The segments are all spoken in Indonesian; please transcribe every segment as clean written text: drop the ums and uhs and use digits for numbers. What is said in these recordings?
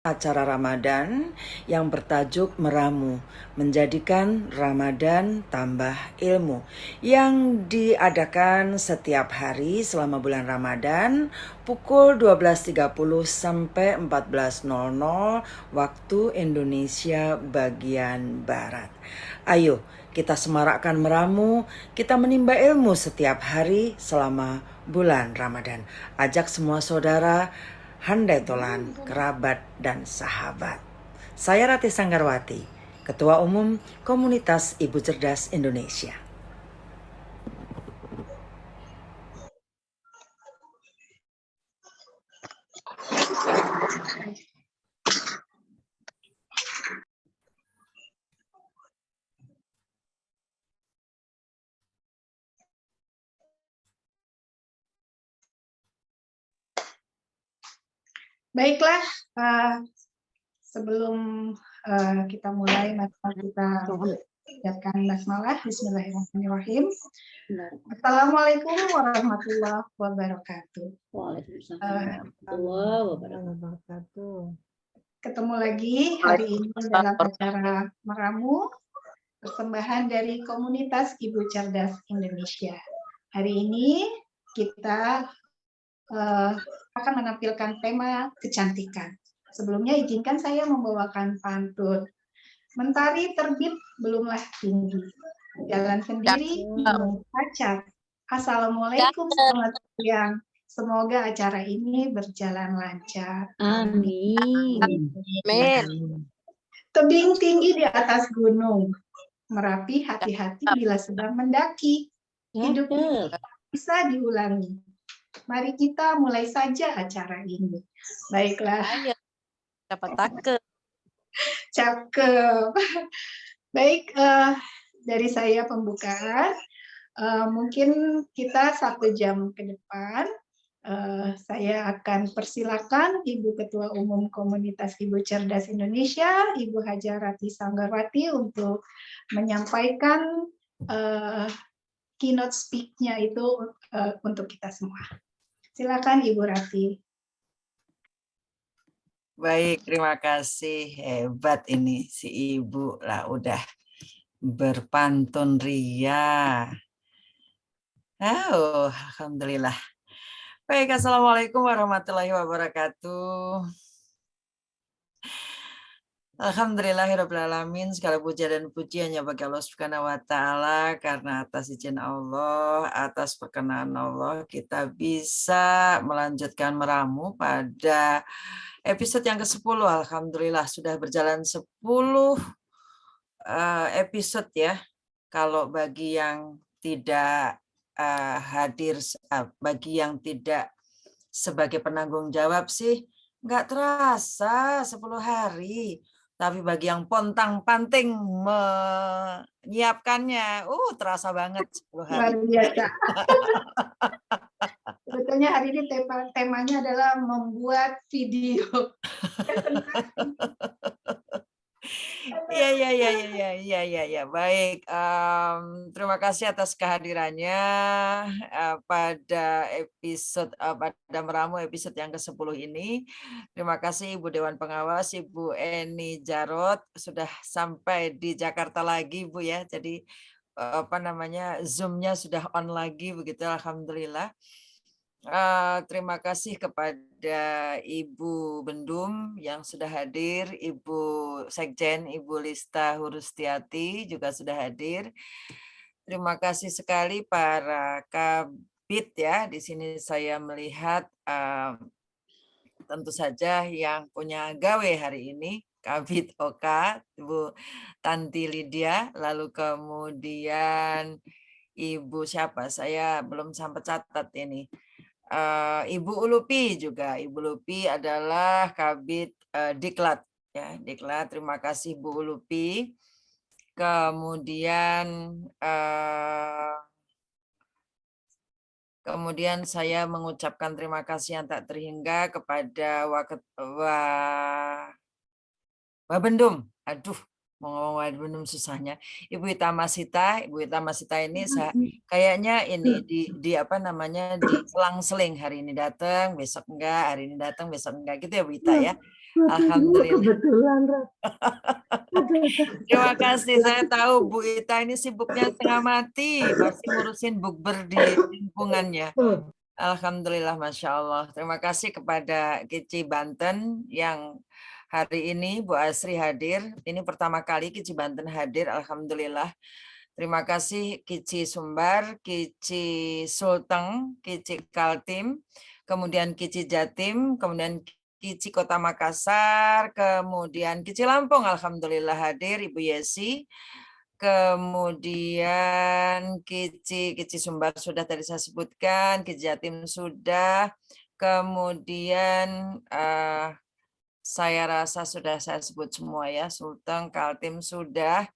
Acara Ramadan yang bertajuk Meramu, menjadikan Ramadan tambah ilmu, yang diadakan setiap hari selama bulan Ramadan pukul 12.30 sampai 14.00 waktu Indonesia bagian Barat. Ayo kita semarakkan meramu, kita menimba ilmu setiap hari selama bulan Ramadan. Ajak semua saudara, handai tolan, kerabat, dan sahabat. Saya Ratih Sanggarwati, Ketua Umum Komunitas Ibu Cerdas Indonesia. Baiklah, sebelum kita mulai, kita ucapkan basmalah. Bismillahirrahmanirrahim. Assalamualaikum warahmatullahi wabarakatuh. Waalaikumsalam warahmatullahi wabarakatuh. Ketemu lagi hari ini dalam acara Meramu, persembahan dari Komunitas Ibu Cerdas Indonesia. Hari ini kita akan menampilkan tema kecantikan. Sebelumnya izinkan saya membawakan pantun. Mentari terbit belumlah tinggi, jalan sendiri bingung pacar. Assalamualaikum, selamat siang. Semoga acara ini berjalan lancar. Amin. Amin. Tebing tinggi di atas gunung, Merapi hati-hati bila sedang mendaki. Hidup ini bisa diulangi. Mari kita mulai saja acara ini. Baiklah. Ayo, dapat takut. Cakep. Baik, dari saya pembukaan. Mungkin kita 1 jam ke depan. Saya akan persilakan Ibu Ketua Umum Komunitas Ibu Cerdas Indonesia, Ibu Haja Ratih Sanggarwati, untuk menyampaikan keynote speak-nya itu untuk kita semua. Silakan Ibu Ratih. Baik, terima kasih. Hebat ini si Ibu lah, udah berpantun ria. Alhamdulillah. Baik, Assalamualaikum warahmatullahi wabarakatuh. Alhamdulillahirrabbilalamin, segala puja dan pujiannya bagi Allah Subhanahu wa Ta'ala, karena atas izin Allah, atas perkenan Allah, kita bisa melanjutkan meramu pada episode yang ke-10. Alhamdulillah sudah berjalan 10 episode ya. Kalau bagi yang tidak hadir, bagi yang tidak sebagai penanggung jawab sih nggak terasa 10 hari. Tapi bagi yang pontang-panting menyiapkannya, terasa banget 10 hari. Luar biasa. Sebetulnya hari ini temanya adalah membuat video. Ya. Baik. Terima kasih atas kehadirannya pada meramu episode yang ke-10 ini. Terima kasih Ibu Dewan Pengawas, Ibu Eni Jarot, sudah sampai di Jakarta lagi, Bu ya. Jadi Zoom-nya sudah on lagi begitu, alhamdulillah. Terima kasih kepada Ibu Bendum yang sudah hadir, Ibu Sekjen, Ibu Lista Hurustiati juga sudah hadir. Terima kasih sekali para kabit ya. Di sini saya melihat tentu saja yang punya gawe hari ini, Kabit Oka, Ibu Tanti Lydia, lalu kemudian Ibu siapa? Saya belum sampai catat ini. Ibu Ulupi juga. Ibu Ulupi adalah Kabit Diklat ya, Diklat. Terima kasih Bu Ulupi. Kemudian saya mengucapkan terima kasih yang tak terhingga kepada Wabendum. Aduh, mau ngomong Wabendum susahnya. Ibu Itamasita. Ibu Itamasita ini kayaknya ini di apa namanya, di selang-seling, hari ini datang, besok enggak, hari ini datang, besok enggak gitu ya Bu Ita ya. Alhamdulillah. Kebetulan, Rat. Terima kasih. Saya tahu Bu Ita ini sibuknya setengah mati, masih ngurusin bukber di lingkungannya. Alhamdulillah, Masya Allah. Terima kasih kepada Kici Banten yang hari ini Bu Asri hadir. Ini pertama kali Kici Banten hadir, Alhamdulillah. Terima kasih Kici Sumbar, Kici Sulteng, Kici Kaltim, kemudian Kici Jatim, kemudian Kici Kota Makassar, kemudian Kici Lampung, Alhamdulillah hadir, Ibu Yesi. Kemudian Kici Sumbar sudah tadi saya sebutkan, Kici Jatim sudah, kemudian saya rasa sudah saya sebut semua ya, Sulteng, Kaltim sudah.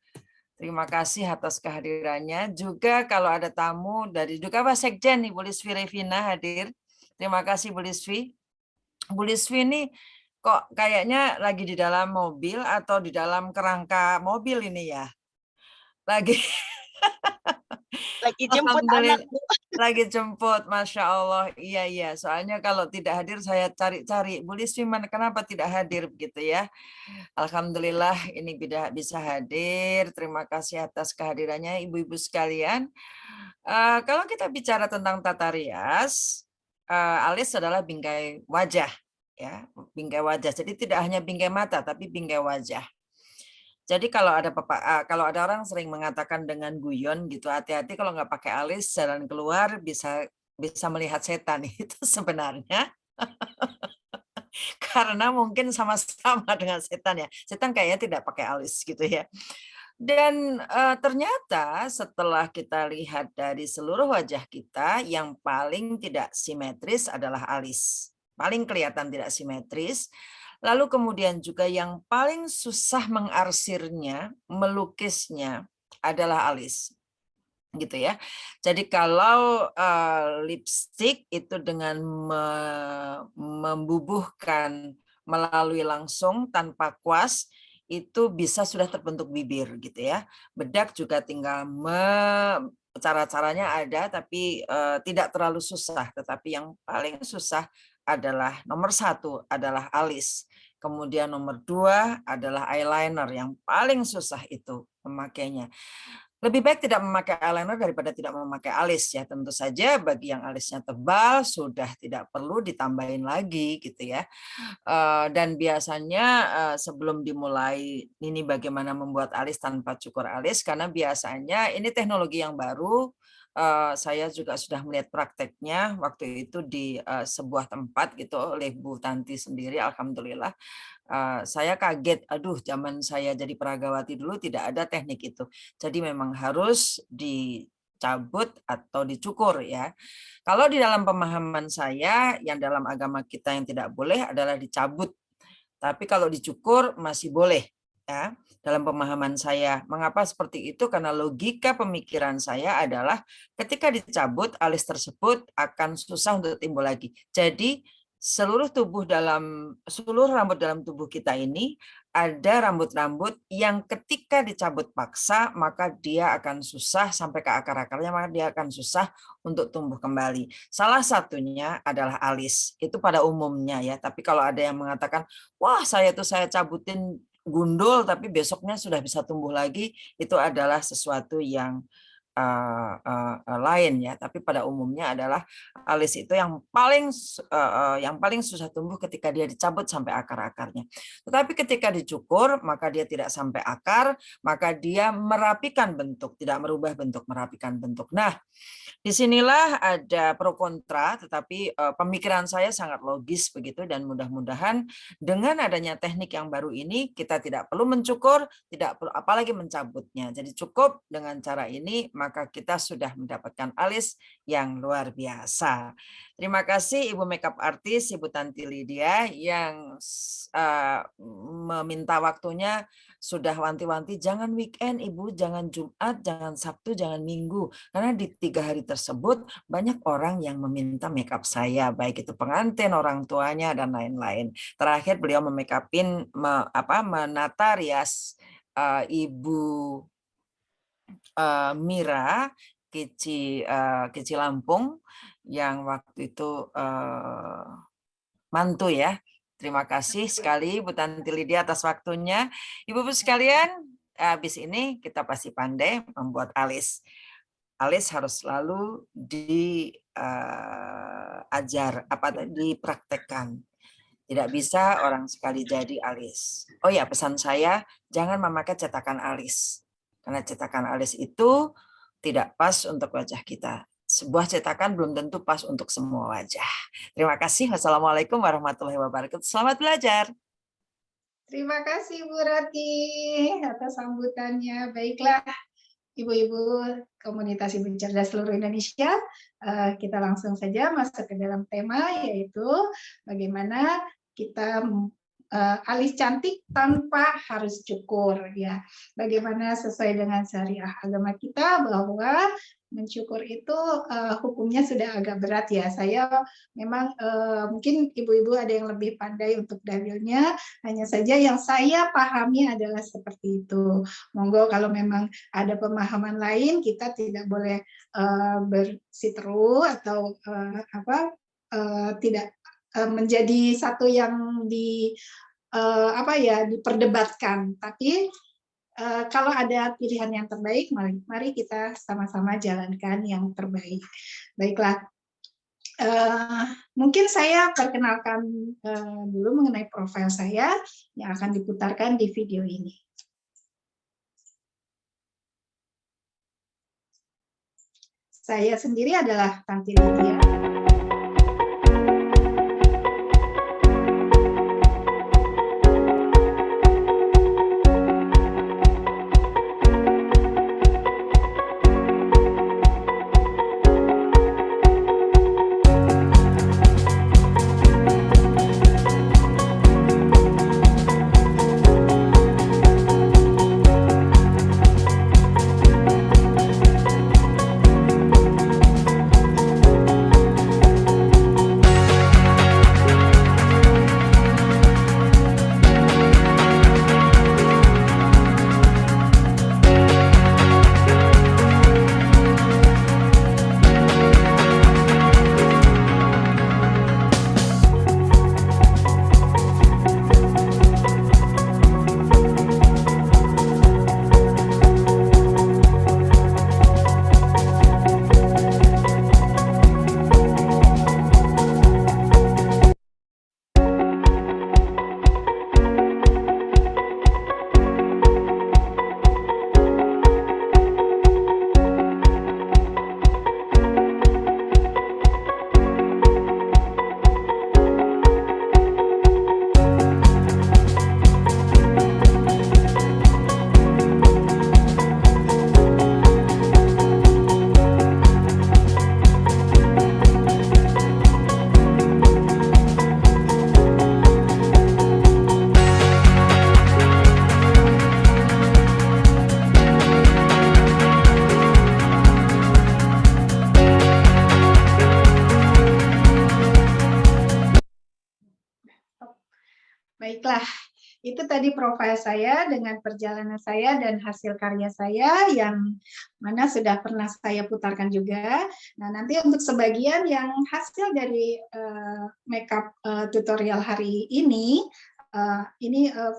Terima kasih atas kehadirannya. Juga kalau ada tamu dari Duka Sekjen, Ibu Lisvi Revina hadir. Terima kasih Bu Lisvi. Bu Lisvi ini kok kayaknya lagi di dalam mobil atau di dalam kerangka mobil ini ya? Lagi jemput anak. lagi jemput, Masya Allah. Iya. Soalnya kalau tidak hadir saya cari-cari. Bu Lisvi mana kenapa tidak hadir begitu ya? Alhamdulillah ini bisa hadir. Terima kasih atas kehadirannya ibu-ibu sekalian. Kalau kita bicara tentang tata rias, alis adalah bingkai wajah, ya, bingkai wajah. Jadi tidak hanya bingkai mata, tapi bingkai wajah. Jadi kalau ada orang sering mengatakan dengan guyon gitu, hati-hati kalau nggak pakai alis jalan keluar bisa melihat setan itu sebenarnya. Karena mungkin sama-sama dengan setan ya. Setan kayaknya tidak pakai alis gitu ya. Dan ternyata setelah kita lihat dari seluruh wajah kita, yang paling tidak simetris adalah alis. Paling kelihatan tidak simetris. Lalu kemudian juga yang paling susah mengarsirnya, melukisnya adalah alis. Gitu ya. Jadi kalau lipstick itu dengan membubuhkan melalui langsung tanpa kuas itu bisa sudah terbentuk bibir gitu ya. Bedak juga tinggal cara-caranya ada tapi tidak terlalu susah, tetapi yang paling susah adalah nomor 1 adalah alis. Kemudian nomor 2 adalah eyeliner, yang paling susah itu memakainya. Lebih baik tidak memakai eyeliner daripada tidak memakai alis ya. Tentu saja bagi yang alisnya tebal sudah tidak perlu ditambahin lagi gitu ya. Dan biasanya sebelum dimulai ini bagaimana membuat alis tanpa cukur alis, karena biasanya ini teknologi yang baru. Saya juga sudah melihat prakteknya waktu itu di sebuah tempat gitu oleh Bu Tanti sendiri, alhamdulillah. Saya kaget, aduh zaman saya jadi peragawati dulu tidak ada teknik itu. Jadi memang harus dicabut atau dicukur ya. Kalau di dalam pemahaman saya, yang dalam agama kita yang tidak boleh adalah dicabut. Tapi kalau dicukur masih boleh ya. Dalam pemahaman saya, mengapa seperti itu? Karena logika pemikiran saya adalah ketika dicabut alis tersebut akan susah untuk timbul lagi. Jadi seluruh rambut dalam tubuh kita ini ada rambut-rambut yang ketika dicabut paksa maka dia akan susah sampai ke akar-akarnya, maka dia akan susah untuk tumbuh kembali. Salah satunya adalah alis. Itu pada umumnya ya. Tapi kalau ada yang mengatakan, wah saya cabutin gundul tapi besoknya sudah bisa tumbuh lagi, itu adalah sesuatu yang lain ya, tapi pada umumnya adalah alis itu yang paling susah tumbuh ketika dia dicabut sampai akar-akarnya. Tetapi ketika dicukur maka dia tidak sampai akar, maka dia merapikan bentuk, tidak merubah bentuk, merapikan bentuk. Nah, disinilah ada pro kontra, tetapi pemikiran saya sangat logis begitu, dan mudah-mudahan dengan adanya teknik yang baru ini kita tidak perlu mencukur, tidak perlu apalagi mencabutnya. Jadi cukup dengan cara ini maka kita sudah mendapatkan alis yang luar biasa. Terima kasih Ibu Makeup Artist, Ibu Tanti Lydia yang meminta waktunya, sudah wanti-wanti jangan weekend Ibu, jangan Jumat, jangan Sabtu, jangan Minggu. Karena di 3 hari tersebut banyak orang yang meminta makeup saya, baik itu pengantin, orang tuanya, dan lain-lain. Terakhir beliau menata rias Ibu Mira, Kici Lampung, yang waktu itu mantu ya. Terima kasih sekali Bu Tanti Lydia atas waktunya. Ibu-ibu sekalian, habis ini kita pasti pandai membuat alis. Alis harus selalu dipraktekkan. Tidak bisa orang sekali jadi alis. Oh ya, pesan saya, jangan memakai cetakan alis. Karena cetakan alis itu tidak pas untuk wajah kita. Sebuah cetakan belum tentu pas untuk semua wajah. Terima kasih. Wassalamualaikum warahmatullahi wabarakatuh. Selamat belajar. Terima kasih Bu Rati atas sambutannya. Baiklah, Ibu-ibu komunitas Ibu Cerdas seluruh Indonesia, kita langsung saja masuk ke dalam tema, yaitu bagaimana kita alis cantik tanpa harus cukur, ya. Bagaimana sesuai dengan syariah agama kita bahwa mencukur itu hukumnya sudah agak berat, ya. Saya memang mungkin ibu-ibu ada yang lebih pandai untuk dalilnya, hanya saja yang saya pahami adalah seperti itu. Monggo kalau memang ada pemahaman lain, kita tidak boleh bersiteru atau tidak menjadi satu yang diperdebatkan. Tapi kalau ada pilihan yang terbaik, mari kita sama-sama jalankan yang terbaik. Baiklah, mungkin saya perkenalkan dulu mengenai profil saya yang akan diputarkan di video ini. Saya sendiri adalah Tanti Lydia. Baiklah, itu tadi profil saya dengan perjalanan saya dan hasil karya saya yang mana sudah pernah saya putarkan juga. Nah, nanti untuk sebagian yang hasil dari makeup tutorial hari ini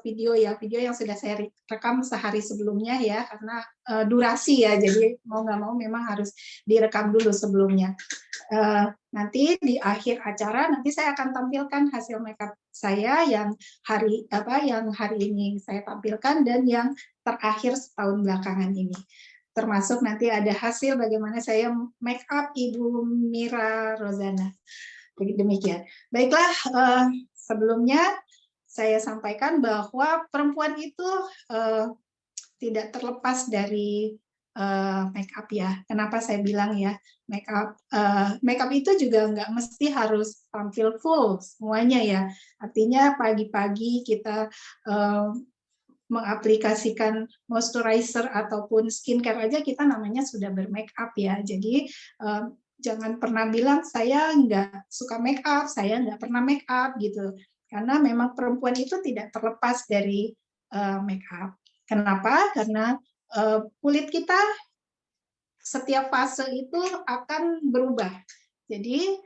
video yang sudah saya rekam sehari sebelumnya, ya, karena durasi, ya, jadi mau nggak mau memang harus direkam dulu sebelumnya. Nanti di akhir acara nanti saya akan tampilkan hasil makeup saya yang hari ini saya tampilkan dan yang terakhir setahun belakangan ini. Termasuk nanti ada hasil bagaimana saya make up Ibu Mira Rozana. Demikian. Baiklah, sebelumnya saya sampaikan bahwa perempuan itu tidak terlepas dari make up, ya. Kenapa saya bilang, ya, make up itu juga nggak mesti harus tampil full semuanya, ya. Artinya pagi-pagi kita mengaplikasikan moisturizer ataupun skincare aja kita namanya sudah bermake up, ya. Jadi jangan pernah bilang saya nggak suka make up, saya nggak pernah make up gitu. Karena memang perempuan itu tidak terlepas dari make up. Kenapa? Karena kulit kita setiap fase itu akan berubah. Jadi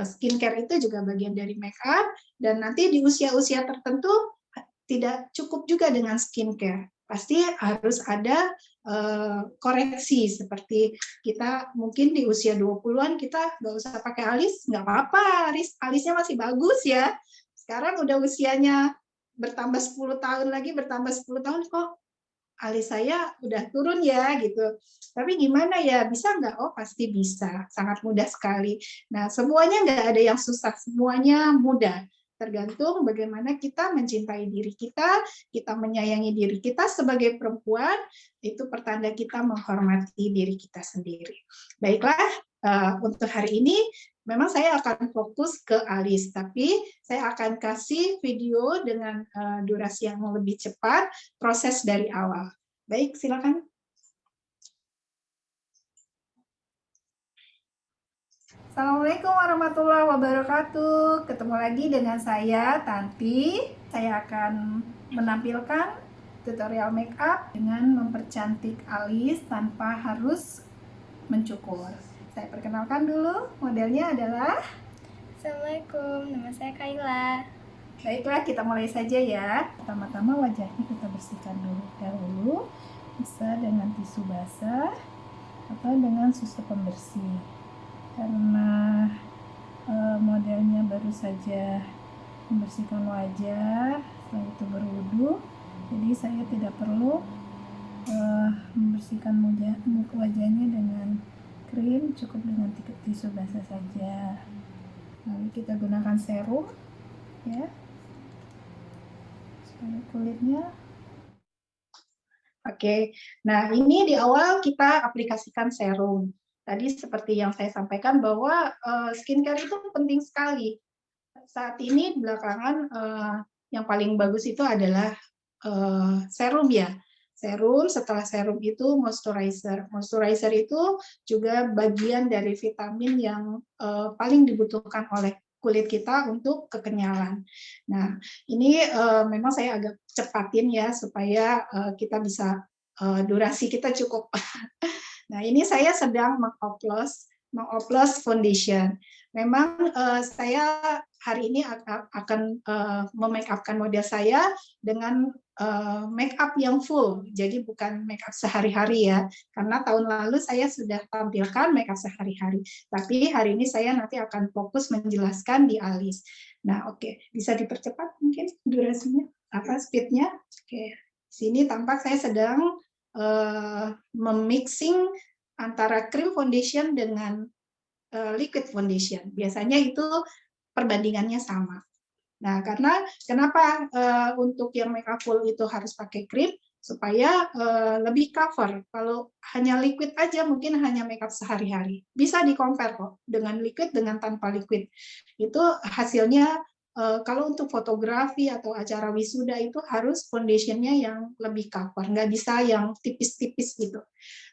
skincare itu juga bagian dari make up, dan nanti di usia-usia tertentu tidak cukup juga dengan skincare. Pasti harus ada koreksi, seperti kita mungkin di usia 20-an kita nggak usah pakai alis, nggak apa-apa, alisnya masih bagus ya. Sekarang udah usianya bertambah 10 tahun lagi, bertambah 10 tahun kok alis saya udah turun ya gitu. Tapi gimana ya, bisa nggak? Oh pasti bisa, sangat mudah sekali. Nah semuanya nggak ada yang susah, semuanya mudah. Tergantung bagaimana kita mencintai diri kita menyayangi diri kita sebagai perempuan, itu pertanda kita menghormati diri kita sendiri. Baiklah, untuk hari ini memang saya akan fokus ke alis, tapi saya akan kasih video dengan durasi yang lebih cepat, proses dari awal. Baik, silakan. Assalamualaikum warahmatullahi wabarakatuh. Ketemu lagi dengan saya, Tanti. Saya akan menampilkan tutorial make up dengan mempercantik alis tanpa harus mencukur. Saya perkenalkan dulu, modelnya adalah... Assalamualaikum, nama saya Kaila. Baiklah, kita mulai saja ya. Pertama-tama wajahnya kita bersihkan dahulu, bisa dengan tisu basah atau dengan susu pembersih. Karena modelnya baru saja membersihkan wajah, setelah itu berwudu, jadi saya tidak perlu membersihkan wajahnya dengan krim, cukup dengan tisu basah saja. Lalu kita gunakan serum, ya, supaya kulitnya. Oke, nah ini di awal kita aplikasikan serum. Tadi seperti yang saya sampaikan bahwa skincare itu penting sekali. Saat ini belakangan yang paling bagus itu adalah serum ya. Serum, setelah serum itu moisturizer. Moisturizer itu juga bagian dari vitamin yang paling dibutuhkan oleh kulit kita untuk kekenyalan. Nah, ini memang saya agak cepatin ya supaya kita bisa durasi kita cukup. Nah, ini saya sedang mengoplos foundation. Memang saya hari ini akan memake upkan model saya dengan make up yang full, jadi bukan make up sehari-hari ya, karena tahun lalu saya sudah tampilkan make up sehari-hari, tapi hari ini saya nanti akan fokus menjelaskan di alis. Nah, oke, bisa dipercepat mungkin durasinya, speednya. Oke, sini tampak saya sedang memixing antara cream foundation dengan liquid foundation. Biasanya itu perbandingannya sama. Nah, karena kenapa untuk yang make up full itu harus pakai cream? Supaya lebih cover. Kalau hanya liquid aja mungkin hanya make up sehari-hari. Bisa di-compare kok dengan liquid dengan tanpa liquid. Itu hasilnya kalau untuk fotografi atau acara wisuda itu harus foundationnya yang lebih cover, nggak bisa yang tipis-tipis gitu.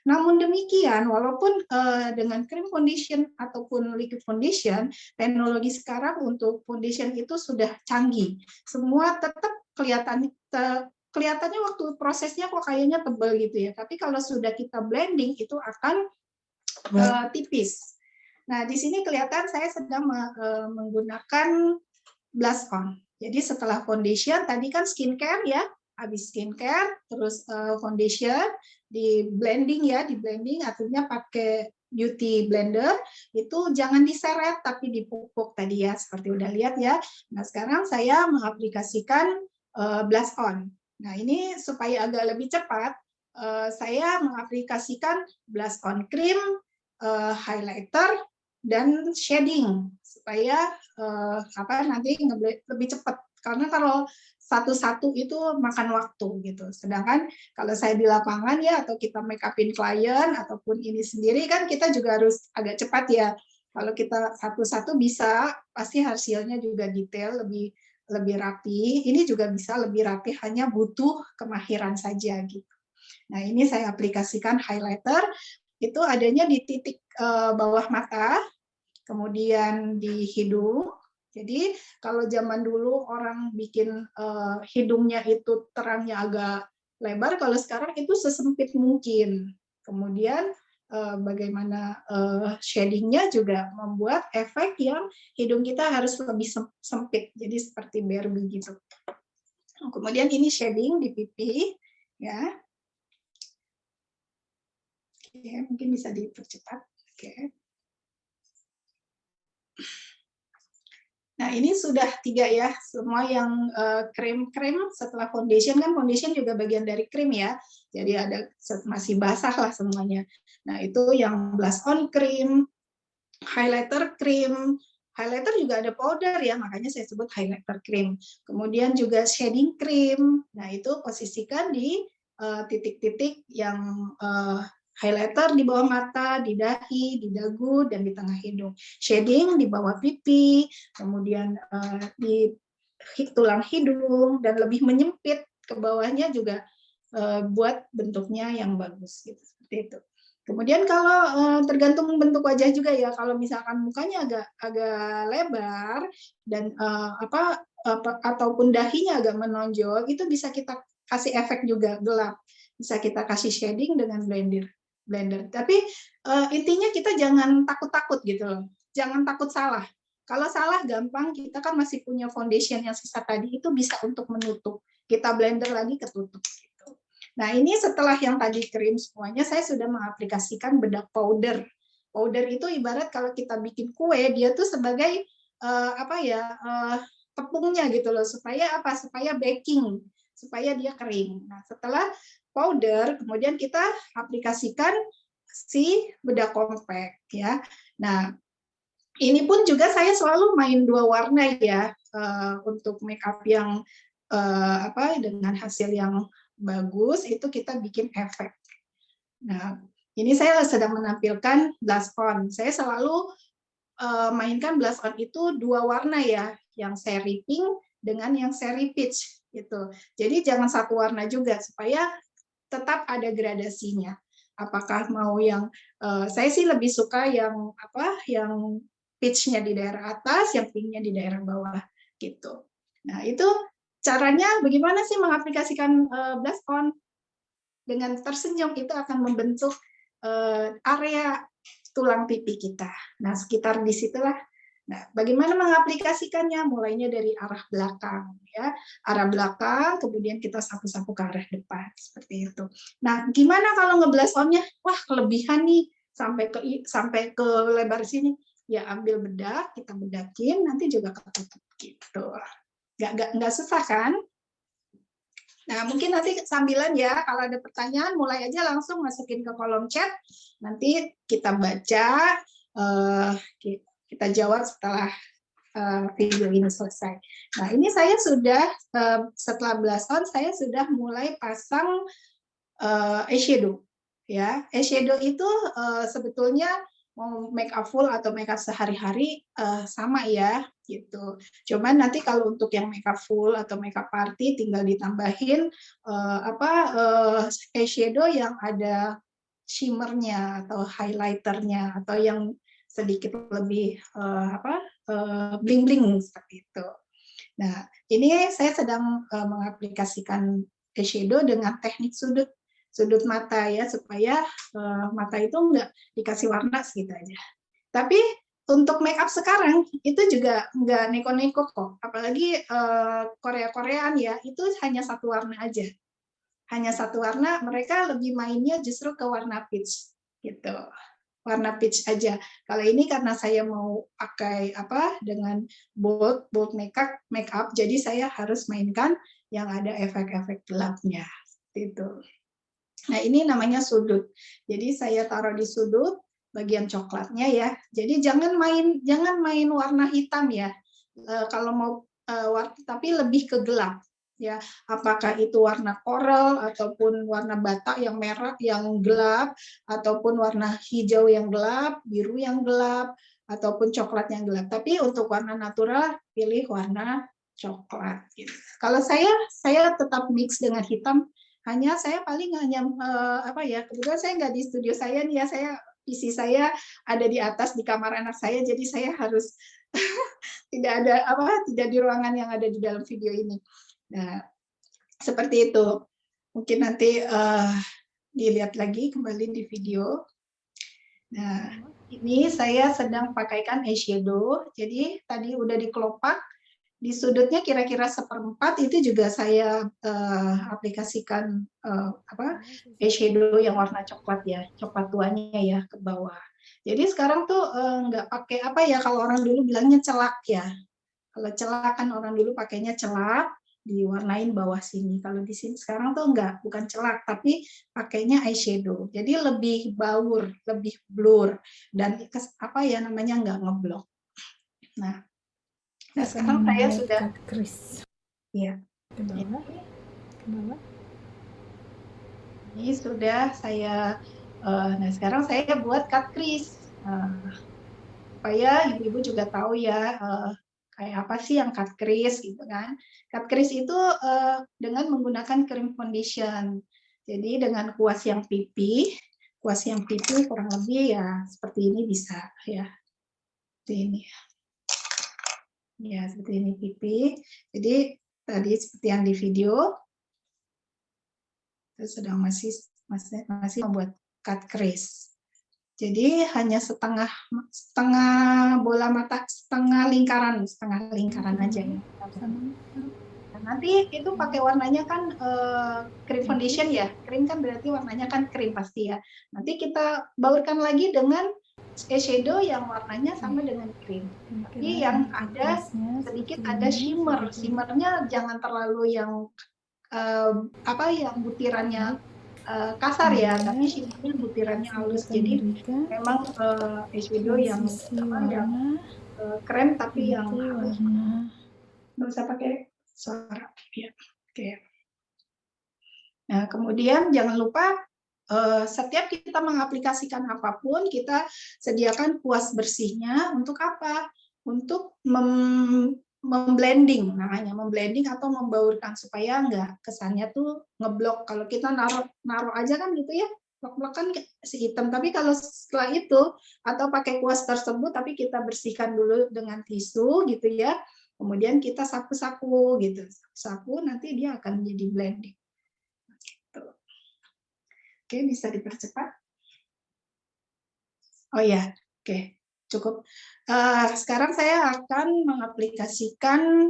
Namun demikian, walaupun dengan cream foundation ataupun liquid foundation, teknologi sekarang untuk foundation itu sudah canggih. Semua tetap kelihatannya waktu prosesnya kok kayaknya tebal gitu ya. Tapi kalau sudah kita blending itu akan tipis. Nah, di sini kelihatan saya sedang menggunakan blush on. Jadi setelah foundation, tadi kan skincare ya, habis skincare, terus foundation, di blending ya, di blending artinya pakai beauty blender, itu jangan diseret tapi dipupuk tadi ya, seperti udah lihat ya. Nah sekarang saya mengaplikasikan blush on. Nah ini supaya agak lebih cepat, saya mengaplikasikan blush on cream, highlighter, dan shading supaya nanti lebih cepat, karena kalau satu-satu itu makan waktu gitu. Sedangkan kalau saya di lapangan ya, atau kita make upin klien ataupun ini sendiri kan kita juga harus agak cepat ya. Kalau kita satu-satu bisa, pasti hasilnya juga detail, lebih rapi. Ini juga bisa lebih rapi, hanya butuh kemahiran saja gitu. Nah ini saya aplikasikan highlighter, itu adanya di titik bawah mata, kemudian di hidung. Jadi kalau zaman dulu orang bikin hidungnya itu terangnya agak lebar, kalau sekarang itu sesempit mungkin. Kemudian bagaimana shadingnya juga membuat efek yang hidung kita harus lebih sempit, jadi seperti Barbie gitu. Kemudian ini shading di pipi, ya. Oke, mungkin bisa dipercepat. Oke. Nah, ini sudah 3 ya, semua yang krim-krim setelah foundation, kan foundation juga bagian dari krim ya, jadi ada masih basah lah semuanya. Nah, itu yang blush on krim, highlighter krim, highlighter juga ada powder ya, makanya saya sebut highlighter krim. Kemudian juga shading krim, nah itu posisikan di titik-titik yang highlighter di bawah mata, di dahi, di dagu, dan di tengah hidung. Shading di bawah pipi, kemudian di tulang hidung, dan lebih menyempit ke bawahnya juga buat bentuknya yang bagus, gitu. Seperti itu. Kemudian kalau tergantung bentuk wajah juga ya, kalau misalkan mukanya agak lebar dan ataupun dahinya agak menonjol, itu bisa kita kasih efek juga gelap. Bisa kita kasih shading dengan blender. Tapi intinya kita jangan takut-takut gitu loh. Jangan takut salah. Kalau salah gampang, kita kan masih punya foundation yang sisa tadi, itu bisa untuk menutup. Kita blender lagi ketutup. Nah, ini setelah yang tadi krim semuanya, saya sudah mengaplikasikan bedak powder. Powder itu ibarat kalau kita bikin kue, dia tuh sebagai tepungnya gitu loh, supaya apa? Supaya baking, supaya dia kering. Nah, setelah powder, kemudian kita aplikasikan si bedak compact ya. Nah, ini pun juga saya selalu main 2 warna ya, untuk make up yang dengan hasil yang bagus, itu kita bikin efek. Nah, ini saya sedang menampilkan blush on. Saya selalu mainkan blush on itu 2 warna ya, yang seri pink dengan yang seri peach gitu. Jadi jangan satu warna juga, supaya tetap ada gradasinya. Apakah mau yang saya sih lebih suka yang yang peach-nya di daerah atas, yang pink-nya di daerah bawah gitu. Nah, itu caranya bagaimana sih mengaplikasikan blush on? Dengan tersenyum itu akan membentuk area tulang pipi kita. Nah, sekitar di situlah. Nah, bagaimana mengaplikasikannya? Mulainya dari arah belakang, ya, arah belakang, kemudian kita sapu-sapu ke arah depan, seperti itu. Nah, gimana kalau nge-blush on-nya? Wah, kelebihan nih, sampai ke lebar sini. Ya, ambil bedak, kita bedakin, nanti juga ketutup gitu. Nggak susah kan? Nah, mungkin nanti sambilan ya, kalau ada pertanyaan, mulai aja langsung masukin ke kolom chat. Nanti kita baca, kita jawab setelah video ini selesai. Nah, ini saya sudah, setelah blush on, saya sudah mulai pasang eyeshadow. Ya, eyeshadow itu sebetulnya mau make up full atau make up sehari-hari sama ya, gitu. Cuman nanti kalau untuk yang make up full atau make up party tinggal ditambahin eyeshadow yang ada shimmernya atau highlighternya atau yang sedikit lebih bling-bling seperti itu. Nah, ini saya sedang mengaplikasikan eyeshadow dengan teknik sudut mata ya, supaya mata itu nggak dikasih warna segitu aja. Tapi untuk make up sekarang itu juga nggak neko-neko kok, apalagi Korea-Koreaan ya, itu hanya satu warna aja. Hanya satu warna, mereka lebih mainnya justru ke warna peach gitu. Warna peach aja. Kalau ini karena saya mau pakai dengan bold make up, jadi saya harus mainkan yang ada efek-efek gelapnya. Itu. Nah, ini namanya sudut. Jadi saya taruh di sudut bagian coklatnya ya. Jadi jangan main warna hitam ya. Kalau mau tapi lebih ke gelap ya. Apakah itu warna coral ataupun warna bata yang merah yang gelap, ataupun warna hijau yang gelap, biru yang gelap, ataupun coklat yang gelap. Tapi untuk warna natural pilih warna coklat gitu. Kalau saya tetap mix dengan hitam. Saya paling hanya kebetulan saya nggak di studio saya nih ya, PC saya ada di atas di kamar anak saya, jadi saya harus tidak di ruangan yang ada di dalam video ini. Nah, seperti itu. Mungkin nanti dilihat lagi kembali di video. Nah, ini saya sedang pakaikan eyeshadow. Jadi tadi udah dikelopak, di sudutnya kira-kira 1/4 itu juga saya aplikasikan eyeshadow yang warna coklat ya, coklat tuanya ya ke bawah. Jadi sekarang tuh nggak pakai apa ya, kalau orang dulu bilangnya celak ya. Kalau celak kan orang dulu pakainya celak, diwarnain bawah sini. Kalau di sini sekarang tuh enggak, bukan celak, tapi pakainya eyeshadow. Jadi lebih baur, lebih blur, dan apa ya namanya, enggak ngeblok. Nah, sekarang saya sudah ya. Ke bawah, ke bawah. Ini sudah saya nah sekarang saya buat cut crease. Supaya ibu-ibu juga tahu ya kayak apa sih yang cut crease gitu kan. Cut crease itu dengan menggunakan cream foundation. Jadi dengan kuas yang pipi kurang lebih ya seperti ini bisa ya. Seperti ini. Ya, seperti ini pipi. Jadi tadi seperti yang di video saya sedang masih membuat cut crease. Jadi hanya setengah bola mata, setengah lingkaran aja ya. Nah, nanti itu pakai warnanya kan cream foundation ya. Cream kan berarti warnanya kan cream pasti ya. Nanti kita baurkan lagi dengan eyeshadow yang warnanya sama dengan cream. Tapi yang ada sedikit ada shimmer. Shimmernya jangan terlalu yang yang butirannya kasar ya, tapi shimmernya butirannya halus. Jadi memang eyeshadow yang krem tapi yang halus. Nggak usah pakai suara ya. Oke. Nah, kemudian jangan lupa setiap kita mengaplikasikan apapun, kita sediakan kuas bersihnya untuk apa? Untuk memblending, namanya memblending atau membaurkan supaya nggak kesannya tuh ngeblok. Kalau kita naruh aja kan gitu ya, blok-blok kan si hitam. Tapi kalau setelah itu atau pakai kuas tersebut, tapi kita bersihkan dulu dengan tisu gitu ya. Kemudian kita sapu-sapu gitu, sapu nanti dia akan menjadi blending. Gitu. Oke, bisa dipercepat. Oh ya, oke. Cukup. Sekarang saya akan mengaplikasikan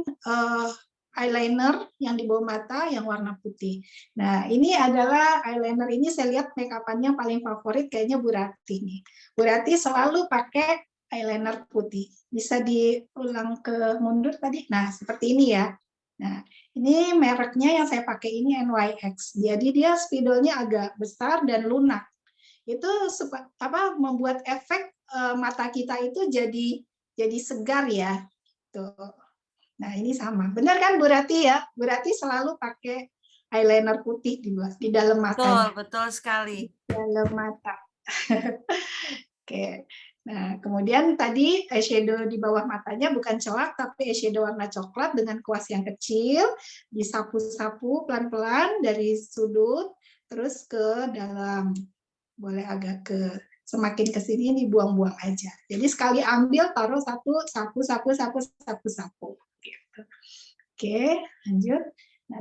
eyeliner yang di bawah mata yang warna putih. Nah, ini adalah eyeliner ini saya lihat make up-annya paling favorit kayaknya Bu Rati nih. Bu Rati selalu pakai eyeliner putih. Bisa diulang ke mundur tadi. Nah, seperti ini ya. Nah, ini mereknya yang saya pakai ini NYX. Jadi dia spidolnya agak besar dan lunak. Itu membuat efek mata kita itu jadi segar ya. Tuh. Nah, ini sama. Benar kan Bu Rati ya? Bu Rati selalu pakai eyeliner putih di dalam matanya. Betul sekali. Di dalam mata. Oke. Nah, kemudian tadi eyeshadow di bawah matanya bukan celak, tapi eyeshadow warna coklat dengan kuas yang kecil, disapu-sapu pelan-pelan dari sudut, terus ke dalam. Boleh agak semakin ke sini ini buang-buang aja. Jadi sekali ambil taruh satu, sapu. Gitu. Oke, lanjut. Nah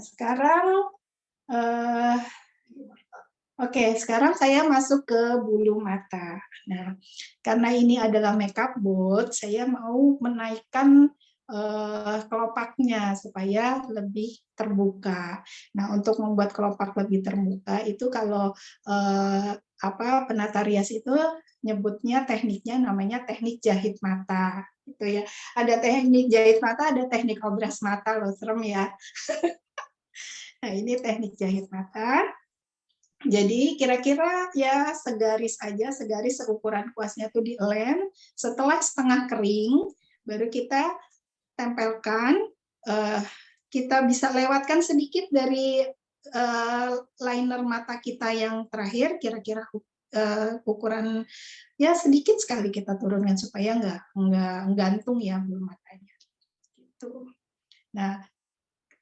sekarang saya masuk ke bulu mata. Nah, karena ini adalah makeup bold, saya mau menaikkan kelopaknya supaya lebih terbuka. Nah, untuk membuat kelopak lebih terbuka itu kalau penata rias itu nyebutnya tekniknya namanya teknik jahit mata. Itu ya. Ada teknik jahit mata, ada teknik obras mata loh, serem ya. Nah, ini teknik jahit mata. Jadi kira-kira ya segaris aja, segaris seukuran kuasnya tuh dilem. Setelah setengah kering, baru kita tempelkan. Kita bisa lewatkan sedikit dari liner mata kita yang terakhir, kira-kira ukuran ya sedikit sekali kita turunkan supaya nggak gantung ya bulu matanya. Gitu. Nah,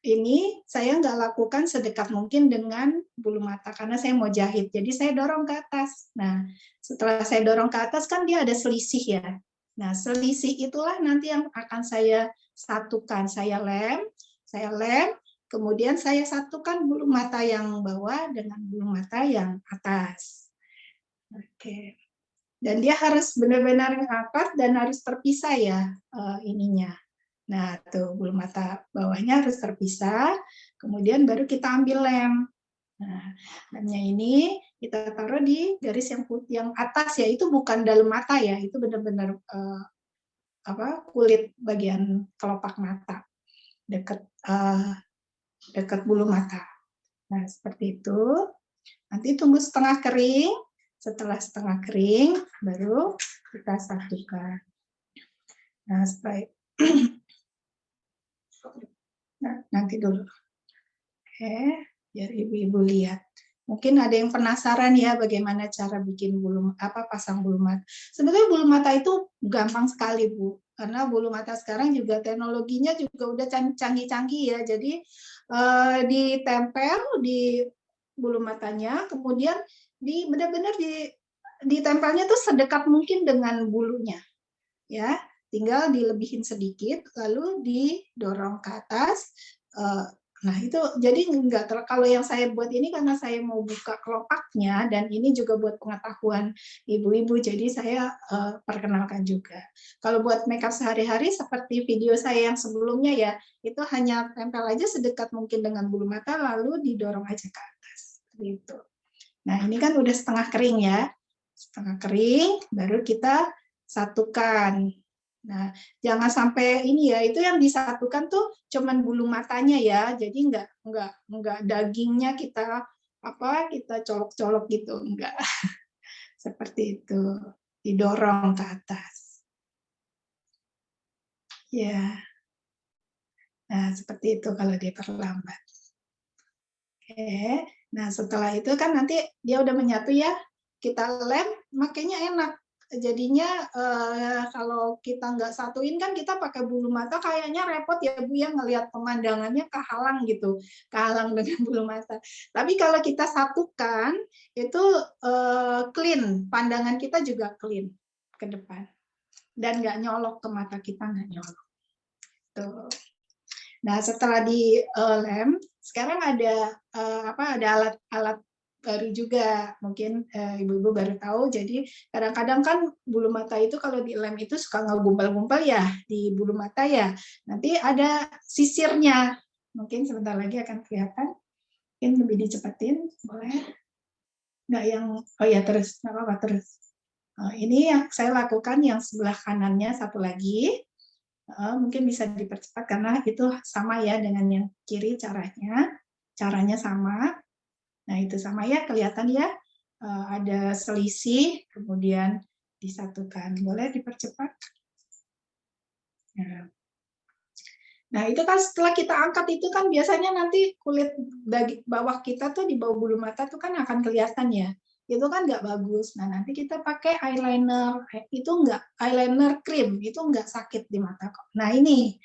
ini saya nggak lakukan sedekat mungkin dengan bulu mata karena saya mau jahit. Jadi saya dorong ke atas. Nah, setelah saya dorong ke atas kan dia ada selisih ya. Nah, selisih itulah nanti yang akan saya satukan. Saya lem, kemudian saya satukan bulu mata yang bawah dengan bulu mata yang atas. Oke. Dan dia harus benar-benar ngangkat dan harus terpisah ya ininya. Nah, tuh bulu mata bawahnya harus terpisah, kemudian baru kita ambil lem. Nah, lemnya ini kita taruh di garis yang atas ya, itu bukan dalam mata ya, itu benar-benar kulit bagian kelopak mata, dekat bulu mata. Nah, seperti itu. Nanti tunggu setengah kering. Setelah setengah kering, baru kita satukan. Nah, nanti dulu. Oke, biar ibu-ibu lihat. Mungkin ada yang penasaran ya bagaimana cara bikin pasang bulu mata. Sebenarnya bulu mata itu gampang sekali, Bu. Karena bulu mata sekarang juga teknologinya juga udah canggih-canggih ya. Jadi ditempel di bulu matanya, kemudian benar-benar ditempelnya tuh sedekat mungkin dengan bulunya. Ya, tinggal dilebihin sedikit lalu didorong ke atas. Nah, itu jadi kalau yang saya buat ini karena saya mau buka kelopaknya dan ini juga buat pengetahuan ibu-ibu, jadi saya perkenalkan juga. Kalau buat makeup sehari-hari seperti video saya yang sebelumnya ya, itu hanya tempel aja sedekat mungkin dengan bulu mata lalu didorong aja ke atas. Gitu. Nah, ini kan udah setengah kering ya. Setengah kering baru kita satukan. Nah, jangan sampai ini ya, itu yang disatukan tuh cuman bulu matanya ya, jadi enggak dagingnya kita colok-colok gitu, enggak. Seperti itu, didorong ke atas. Ya. Nah, seperti itu kalau diperlambat. Oke. Nah, setelah itu kan nanti dia udah menyatu ya, kita lem, makanya enak. Jadinya kalau kita nggak satuin kan kita pakai bulu mata kayaknya repot ya Bu ya, ngelihat pemandangannya kehalang gitu, kehalang dengan bulu mata. Tapi kalau kita satukan itu clean, pandangan kita juga clean ke depan dan nggak nyolok ke mata kita, nggak nyolok. Tuh. Nah, setelah di lem, sekarang ada alat-alat baru juga, mungkin ibu-ibu baru tahu. Jadi kadang-kadang kan bulu mata itu kalau di lem itu suka ngegumpal-gumpal ya di bulu mata ya. Nanti ada sisirnya, mungkin sebentar lagi akan kelihatan. Mungkin lebih dicepetin, boleh? Nggak yang, oh ya terus, nggak apa-apa terus. Ini yang saya lakukan yang sebelah kanannya satu lagi. Mungkin bisa dipercepat karena itu sama ya dengan yang kiri caranya sama. Nah, itu sama ya, kelihatan ya, ada selisih, kemudian disatukan. Boleh dipercepat? Nah, itu kan setelah kita angkat itu kan biasanya nanti kulit bawah kita tuh di bawah bulu mata tuh kan akan kelihatan ya. Itu kan nggak bagus. Nah, nanti kita pakai eyeliner. Itu nggak, eyeliner cream, itu nggak sakit di mata kok. Nah, ini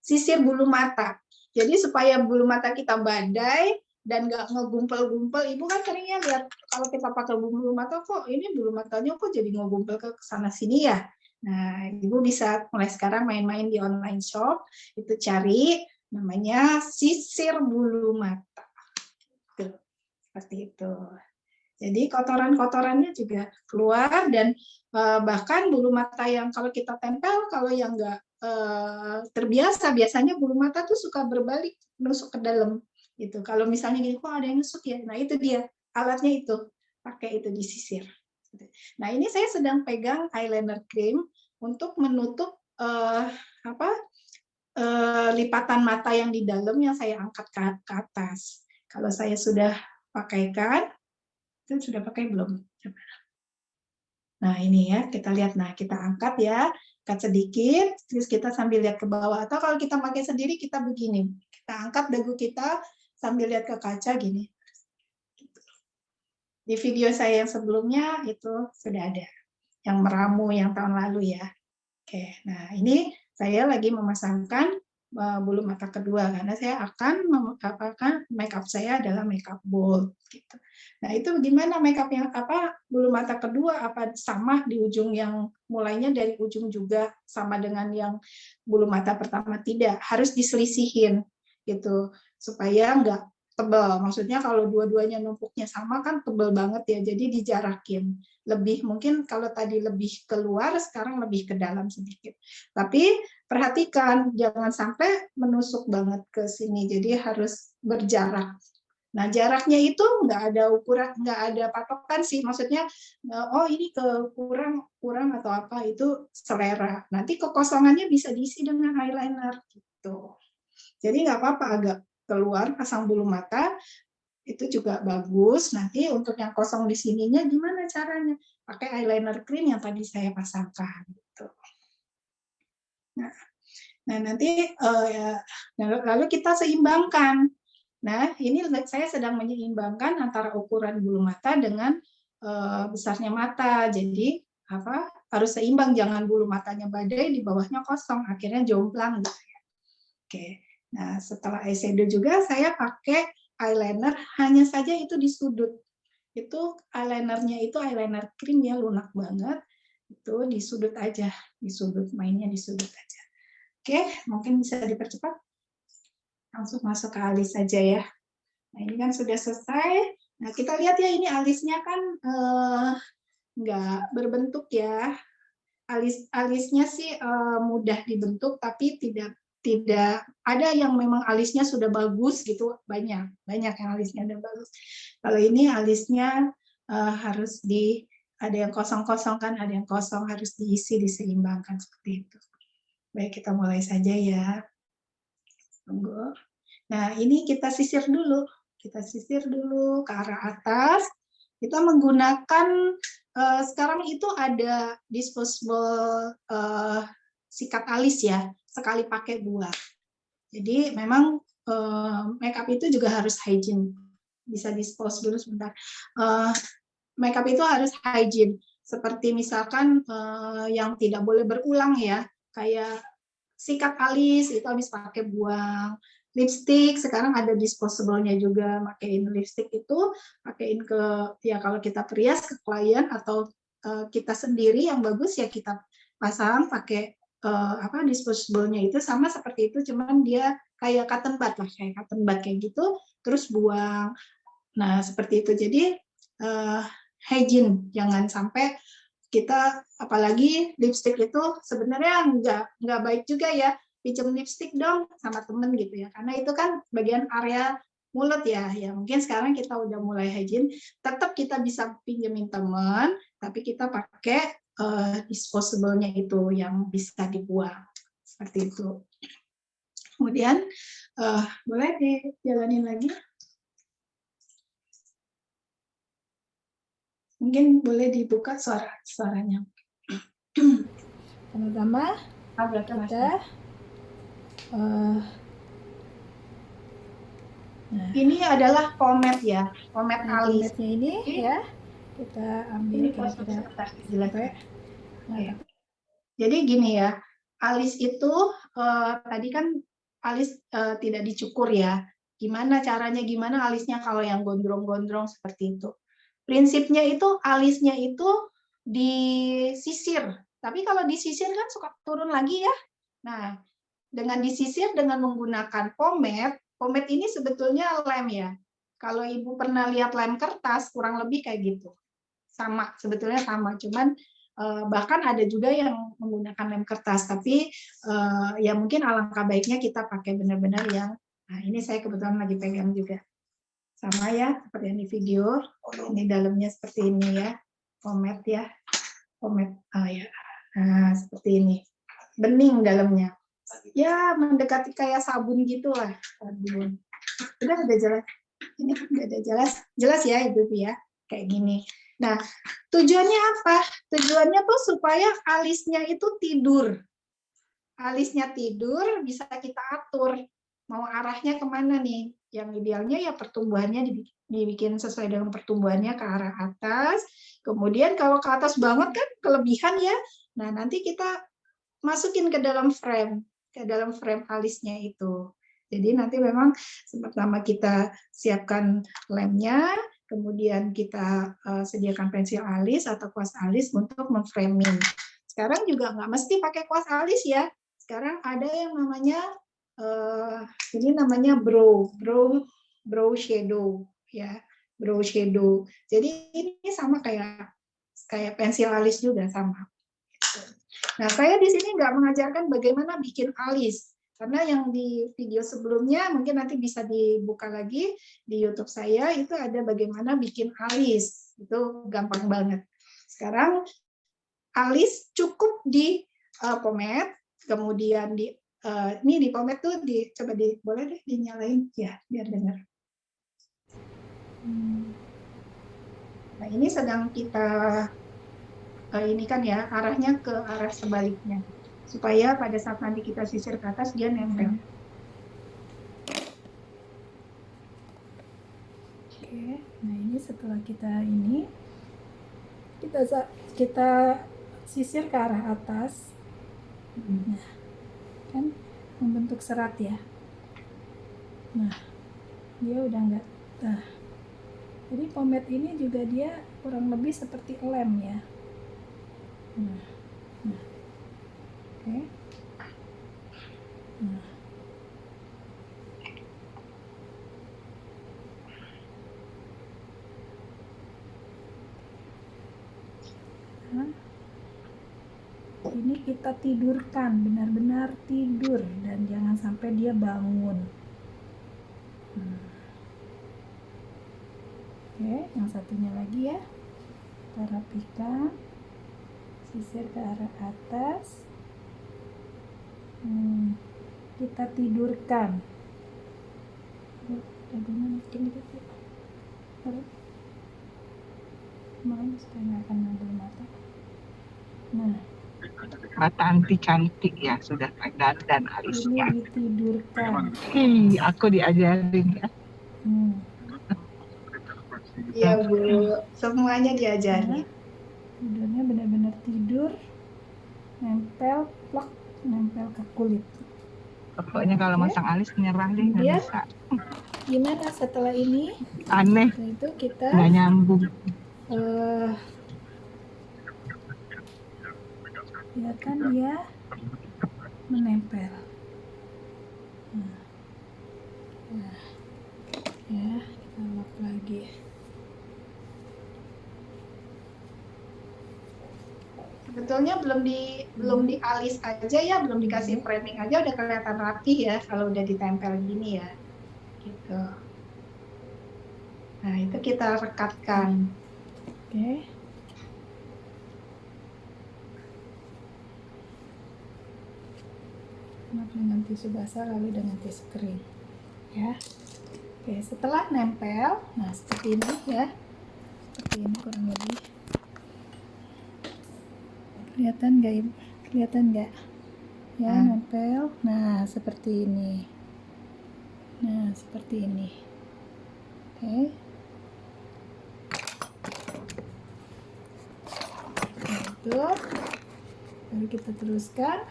sisir bulu mata. Jadi supaya bulu mata kita badai, dan nggak ngegumpel-gumpel. Ibu kan seringnya lihat kalau kita pakai bulu mata kok ini bulu matanya kok jadi ngegumpel ke sana sini ya. Nah, ibu bisa mulai sekarang main-main di online shop, itu cari namanya sisir bulu mata. Seperti itu. Jadi kotoran-kotorannya juga keluar dan bahkan bulu mata yang kalau kita tempel, kalau yang nggak terbiasa, biasanya bulu mata tuh suka berbalik, nusuk ke dalam. Gitu. Kalau misalnya gini, kok ada yang nusuk ya? Nah itu dia, alatnya itu, pakai itu disisir. Nah ini saya sedang pegang eyeliner cream untuk menutup lipatan mata yang di dalam yang saya angkat ke atas. Kalau saya sudah pakaikan, itu sudah pakai belum? Nah ini ya, kita lihat. Nah kita angkat ya, angkat sedikit, terus kita sambil lihat ke bawah. Atau kalau kita pakai sendiri, kita begini. Kita angkat dagu kita, sambil lihat ke kaca gini. Di video saya yang sebelumnya itu sudah ada yang meramu yang tahun lalu ya. Oke, nah ini saya lagi memasangkan bulu mata kedua karena saya akan makeup saya adalah makeup bold gitu. Nah, itu gimana makeup yang bulu mata kedua apa sama di ujung yang mulainya dari ujung juga sama dengan yang bulu mata pertama? Tidak, harus diselisihin gitu supaya enggak tebal. Maksudnya kalau dua-duanya numpuknya sama kan tebal banget ya, jadi dijarakin. Lebih mungkin kalau tadi lebih keluar, sekarang lebih ke dalam sedikit. Tapi perhatikan, jangan sampai menusuk banget ke sini, jadi harus berjarak. Nah, jaraknya itu nggak ada ukuran, nggak ada patokan sih. Maksudnya, oh ini kurang atau apa, itu selera. Nanti kekosongannya bisa diisi dengan eyeliner gitu. Jadi nggak apa-apa agak keluar, pasang bulu mata, itu juga bagus. Nanti untuk yang kosong di sininya gimana caranya? Pakai eyeliner cream yang tadi saya pasangkan. Gitu. Nah nanti lalu kita seimbangkan. Nah ini saya sedang menyeimbangkan antara ukuran bulu mata dengan besarnya mata. Jadi harus seimbang, jangan bulu matanya badai, di bawahnya kosong, akhirnya jomplang. Gitu ya. Oke. Nah, setelah eyeshadow juga saya pakai eyeliner, hanya saja itu di sudut. Itu eyelinernya itu eyeliner cream ya, lunak banget. Itu di sudut aja, di sudut, mainnya di sudut aja. Oke, mungkin bisa dipercepat. Langsung masuk ke alis saja ya. Nah, ini kan sudah selesai. Nah, kita lihat ya, ini alisnya kan nggak berbentuk ya. Alisnya sih mudah dibentuk, tapi tidak ada yang memang alisnya sudah bagus gitu, banyak yang alisnya udah bagus. Kalau ini alisnya harus ada yang kosong-kosong kan, ada yang kosong, harus diisi, diseimbangkan seperti itu. Baik, kita mulai saja ya. Tunggu. Nah, ini kita sisir dulu ke arah atas. Kita menggunakan sekarang itu ada disposable sikat alis ya, sekali pakai 2. Jadi memang makeup itu juga harus hygiene. Bisa dispose dulu sebentar. Makeup itu harus hygiene. Seperti misalkan yang tidak boleh berulang ya, kayak sikat alis itu habis pakai buang. Lipstick sekarang ada disposable-nya juga, pakein lipstick itu, pakein ke ya kalau kita perias ke klien atau kita sendiri yang bagus ya kita pasang pakai disposable-nya itu sama seperti itu, cuman dia kayak cotton bud lah, kayak gitu, terus buang. Nah seperti itu, jadi hygiene, jangan sampai kita, apalagi lipstick itu sebenarnya nggak baik juga ya, pinjam lipstick dong sama temen gitu ya, karena itu kan bagian area mulut ya, mungkin sekarang kita udah mulai hygiene, tetap kita bisa pinjemin teman, tapi kita pakai disposable-nya itu yang bisa dibuang, seperti itu. Kemudian boleh dijalanin lagi? Mungkin boleh dibuka suaranya. Pertama kita ini adalah pomade ya, pomade alis. pomade-nya ini ya, kita ambil kira-kira sampai. Jadi gini ya, alis itu tadi kan alis tidak dicukur ya. Gimana caranya, gimana alisnya kalau yang gondrong-gondrong seperti itu. Prinsipnya itu alisnya itu disisir. Tapi kalau disisir kan suka turun lagi ya. Nah, dengan disisir dengan menggunakan pomade ini sebetulnya lem ya. Kalau Ibu pernah lihat lem kertas, kurang lebih kayak gitu. Sama, sebetulnya sama. Cuman bahkan ada juga yang menggunakan lem kertas. Tapi ya mungkin alangkah baiknya kita pakai benar-benar yang, nah ini saya kebetulan lagi pegang juga. Sama ya, seperti yang di video. Ini dalamnya seperti ini ya. Pomade ya. Pomade, ya. Nah, seperti ini. Bening dalamnya. Ya, mendekati kayak sabun gitu lah. Sabun. Udah jelas. Ini udah jelas. Jelas ya, Ibu ya. Kayak gini. Nah, tujuannya apa? Tujuannya tuh supaya alisnya itu tidur. Alisnya tidur, bisa kita atur. Mau arahnya kemana nih? Yang idealnya ya pertumbuhannya dibikin sesuai dengan pertumbuhannya ke arah atas. Kemudian kalau ke atas banget kan kelebihan ya. Nah, nanti kita masukin ke dalam frame alisnya itu. Jadi nanti memang pertama kita siapkan lemnya, kemudian kita sediakan pensil alis atau kuas alis untuk memframing. Sekarang juga nggak mesti pakai kuas alis ya. Sekarang ada yang namanya ini namanya brow brow shadow ya, brow shadow. Jadi ini sama kayak pensil alis juga sama. Nah, saya di sini nggak mengajarkan bagaimana bikin alis, karena yang di video sebelumnya mungkin nanti bisa dibuka lagi di YouTube saya, itu ada bagaimana bikin alis, itu gampang banget. Sekarang alis cukup di pomade, kemudian ini di pomade tuh coba boleh deh dinyalain ya biar dengar. Nah, ini sedang kita ini kan ya arahnya ke arah sebaliknya supaya pada saat nanti kita sisir ke atas dia nempel. Oke, nah ini setelah kita kita sisir ke arah atas. Nah, kan membentuk serat ya. Nah, dia udah enggak. Nah, jadi pomade ini juga dia kurang lebih seperti lem ya. Nah, oke. Nah. Ini kita tidurkan, benar-benar tidur dan jangan sampai dia bangun. Oke, yang satunya lagi ya. Kita rapikan, sisir ke arah atas. Kita tidurkan. Dagunya masukin dikit ya. Main supaya nggak akan ngambil mata. Nah, mata anti cantik ya, sudah dandan alisnya. ini ditidurkan. Aku diajarin ya. Iya Bu, semuanya diajari. Tidurnya benar-benar tidur, nempel, plak, nempel ke kulit. Pokoknya kalau masang alis nyerah deh, nggak Kemudian, bisa. Gimana setelah ini? Aneh, Setelah itu kita nggak nyambung. biarkan dia menempel. Ya, kita lock lagi. Sebetulnya belum di alis aja ya, belum dikasih framing aja udah kelihatan rapi ya kalau udah ditempel gini ya. Gitu. Nah, itu kita rekatkan. Oke. Dengan tisu basah lalu dengan tisu kering. Ya. Oke, setelah nempel, nah seperti ini ya. Seperti ini kurang lebih. Kelihatan nggak Ibu? Kelihatan nggak? Ya, nempel. Nah, seperti ini. Nah, seperti ini. Oke. Nah, itu. Lalu kita teruskan.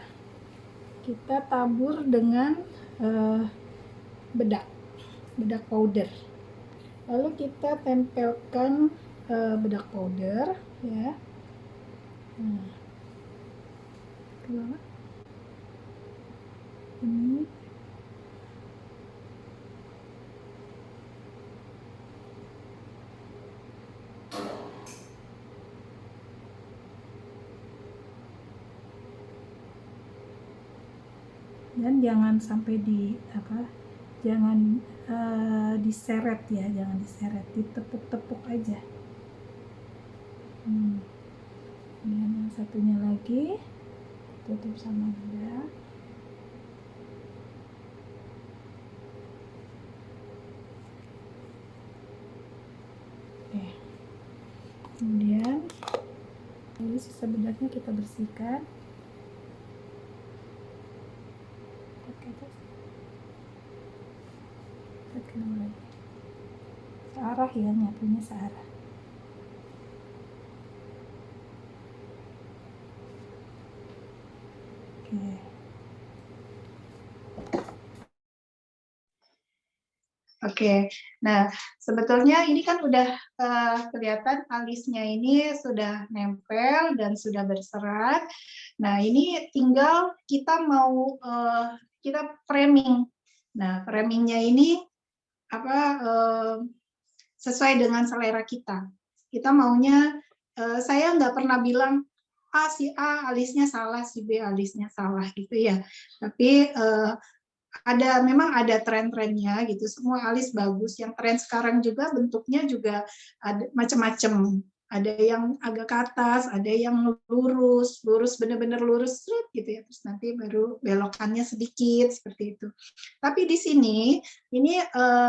Kita tabur dengan bedak powder. Lalu kita tempelkan bedak powder ya. Nah, ini dan jangan sampai jangan diseret ya, jangan diseret, ditepuk-tepuk aja. Kemudian yang satunya lagi tutup sama bedak. Oke. Kemudian lalu sisa bedaknya kita bersihkan. Lagi. Searah ya, nyapunya searah. Oke, nah sebetulnya ini kan udah kelihatan alisnya ini sudah nempel dan sudah berserat. Nah ini tinggal kita mau kita framing. Nah framingnya ini sesuai dengan selera kita. Kita maunya, saya nggak pernah bilang, si A alisnya salah, si B alisnya salah gitu ya. Tapi memang ada tren-trennya gitu. Semua alis bagus. Yang tren sekarang juga bentuknya juga ada macam-macam. Ada yang agak ke atas, ada yang lurus benar-benar lurus straight gitu ya. Terus nanti baru belokannya sedikit seperti itu. Tapi di sini ini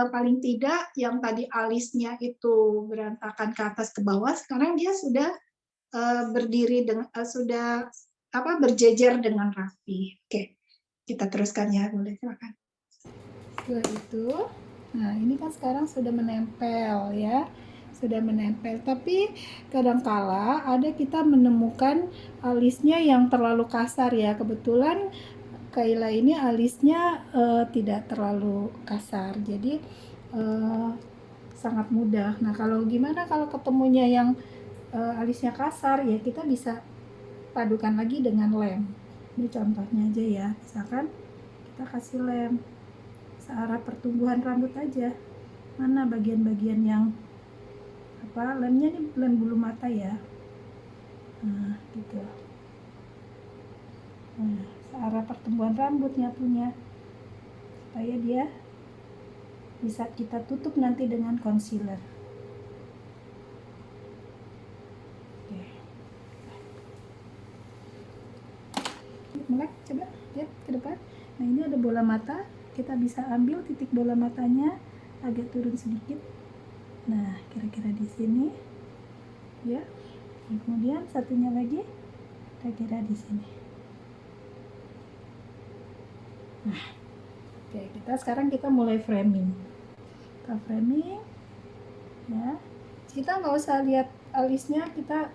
paling tidak yang tadi alisnya itu berantakan ke atas ke bawah, sekarang dia sudah berdiri dengan sudah berjejer dengan rapi. Oke, kita teruskan ya, boleh silakan. Setelah itu, nah ini kan sekarang sudah menempel ya, sudah menempel. Tapi kadangkala ada kita menemukan alisnya yang terlalu kasar ya. Kebetulan Kaila ini alisnya tidak terlalu kasar, jadi sangat mudah. Nah, kalau gimana kalau ketemunya yang alisnya kasar ya, kita bisa padukan lagi dengan lem. Ini contohnya aja ya, misalkan kita kasih lem searah pertumbuhan rambut aja. Mana bagian-bagian yang lemnya ini lem bulu mata ya. Nah, gitu. Nah, searah pertumbuhan rambutnya punya, supaya dia bisa kita tutup nanti dengan concealer. Oke. Melek, coba lihat ke depan. Nah, ini ada bola mata. Kita bisa ambil titik bola matanya agak turun sedikit. Nah, kira-kira di sini ya. Kemudian satunya lagi kira-kira di sini. Nah, oke, sekarang kita mulai framing. Kita framing ya. Kita nggak usah lihat alisnya, kita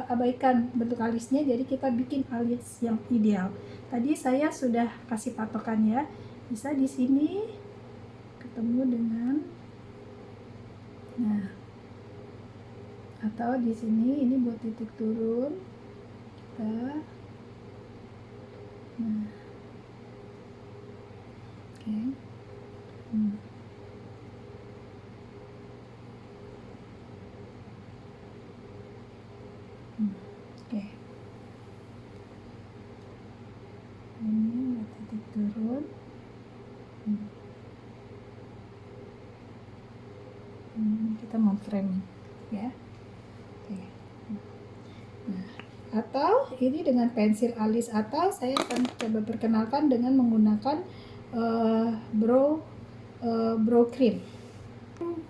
abaikan bentuk alisnya, jadi kita bikin alis yang ideal. Tadi saya sudah kasih patokan ya, bisa di sini ketemu dengan, nah, atau di sini ini buat titik turun kita, nah, oke. Oke. Ini buat titik turun. Kita mau framing ya. Oke. Nah, atau ini dengan pensil alis, atau saya akan coba perkenalkan dengan menggunakan brow cream.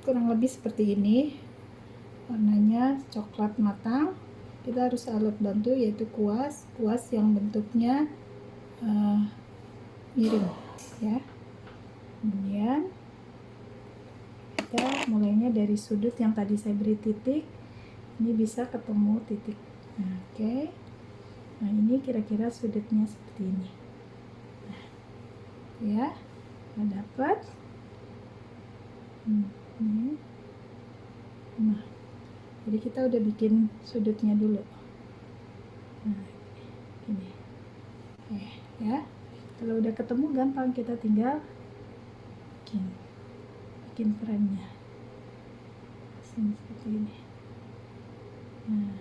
Kurang lebih seperti ini, warnanya coklat matang. Kita harus alat bantu yaitu kuas yang bentuknya miring ya. Kemudian kita mulainya dari sudut yang tadi saya beri titik, ini bisa ketemu titik. Nah, oke. Nah, ini kira-kira sudutnya seperti ini. Nah, ya, kita dapat. Ini. Nah, jadi kita udah bikin sudutnya dulu. Nah, ini. Oke, ya. Kalau udah ketemu gampang, kita tinggal bikin frame-nya. Seperti ini. Nah,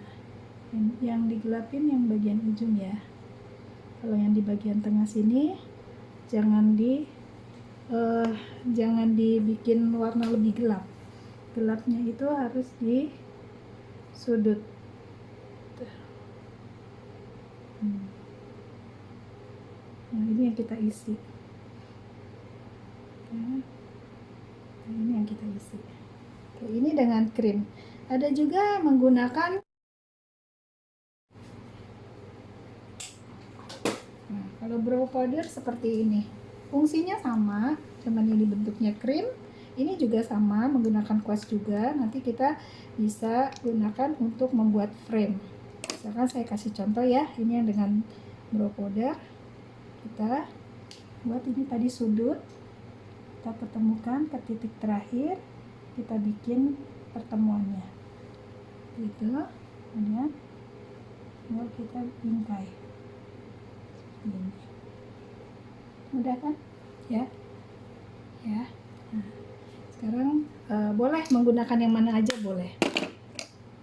yang digelapin yang bagian ujung ya. Kalau yang di bagian tengah sini jangan dibikin warna lebih gelap. Gelapnya itu harus di sudut. Nah, ini yang kita isi. Nah, ini yang kita isi. Oke, ini dengan krim. Ada juga menggunakan, nah, kalau brow powder seperti ini. Fungsinya sama, cuman ini bentuknya krim. Ini juga sama, menggunakan kuas juga. Nanti kita bisa gunakan untuk membuat frame. Misalkan saya kasih contoh ya, ini yang dengan brow powder. Kita buat ini tadi sudut, kita ketemukan ke titik terakhir, kita bikin pertemuannya gitu. Kemudian baru kita bingkai seperti ini. Mudah kan ya? Nah, sekarang boleh menggunakan yang mana aja boleh.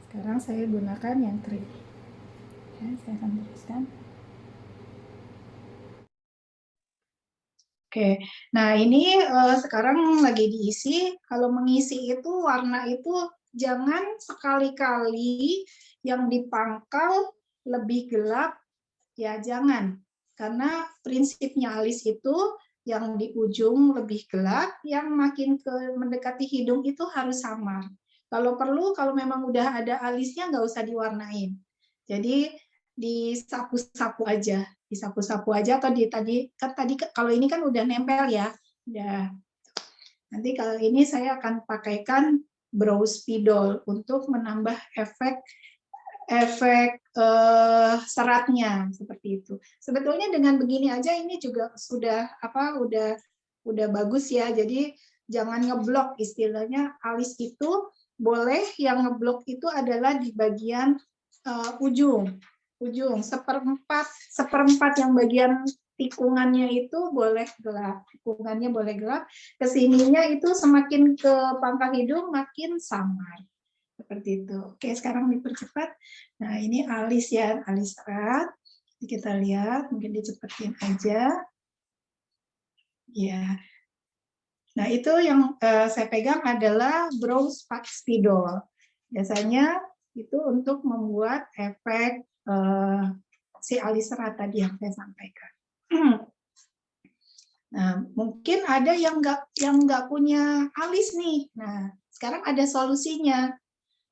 Sekarang saya gunakan yang krim. Ya, saya akan tuliskan. Oke, nah ini sekarang lagi diisi. Kalau mengisi itu warna itu jangan sekali-kali yang dipangkal lebih gelap, ya jangan. Karena prinsipnya alis itu yang di ujung lebih gelap, yang makin mendekati hidung itu harus samar. Kalau perlu, kalau memang udah ada alisnya nggak usah diwarnain. Jadi disapu-sapu aja, atau tadi kalau ini kan udah nempel ya, udah. Nanti kalau ini saya akan pakaikan brow spidol untuk menambah efek seratnya seperti itu. Sebetulnya dengan begini aja ini juga udah bagus ya. Jadi jangan ngeblok, istilahnya alis itu boleh yang ngeblok itu adalah di bagian ujung seperempat yang bagian tikungannya itu boleh gelap, tikungannya boleh gelap, kesininya itu semakin ke pangkal hidung makin samar. Seperti itu. Oke, sekarang dipercepat. Nah, ini alis ya, alis erat. Kita lihat, mungkin dicepetin aja. Ya. Nah, itu yang saya pegang adalah brow spidol. Biasanya itu untuk membuat efek si alis erat tadi yang saya sampaikan. Nah, mungkin ada yang nggak punya alis nih. Nah, sekarang ada solusinya.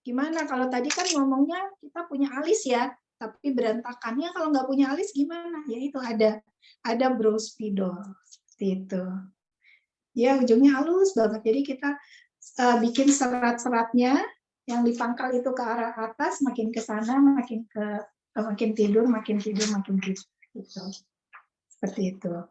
Gimana kalau tadi kan ngomongnya kita punya alis ya, tapi berantakannya kalau nggak punya alis gimana? Ya itu ada brow spidol seperti itu. Ya ujungnya halus banget. Jadi kita bikin serat-seratnya yang dipangkal itu ke arah atas, makin ke sana, makin tidur, makin tidur, makin tidur. Gitu. Seperti itu.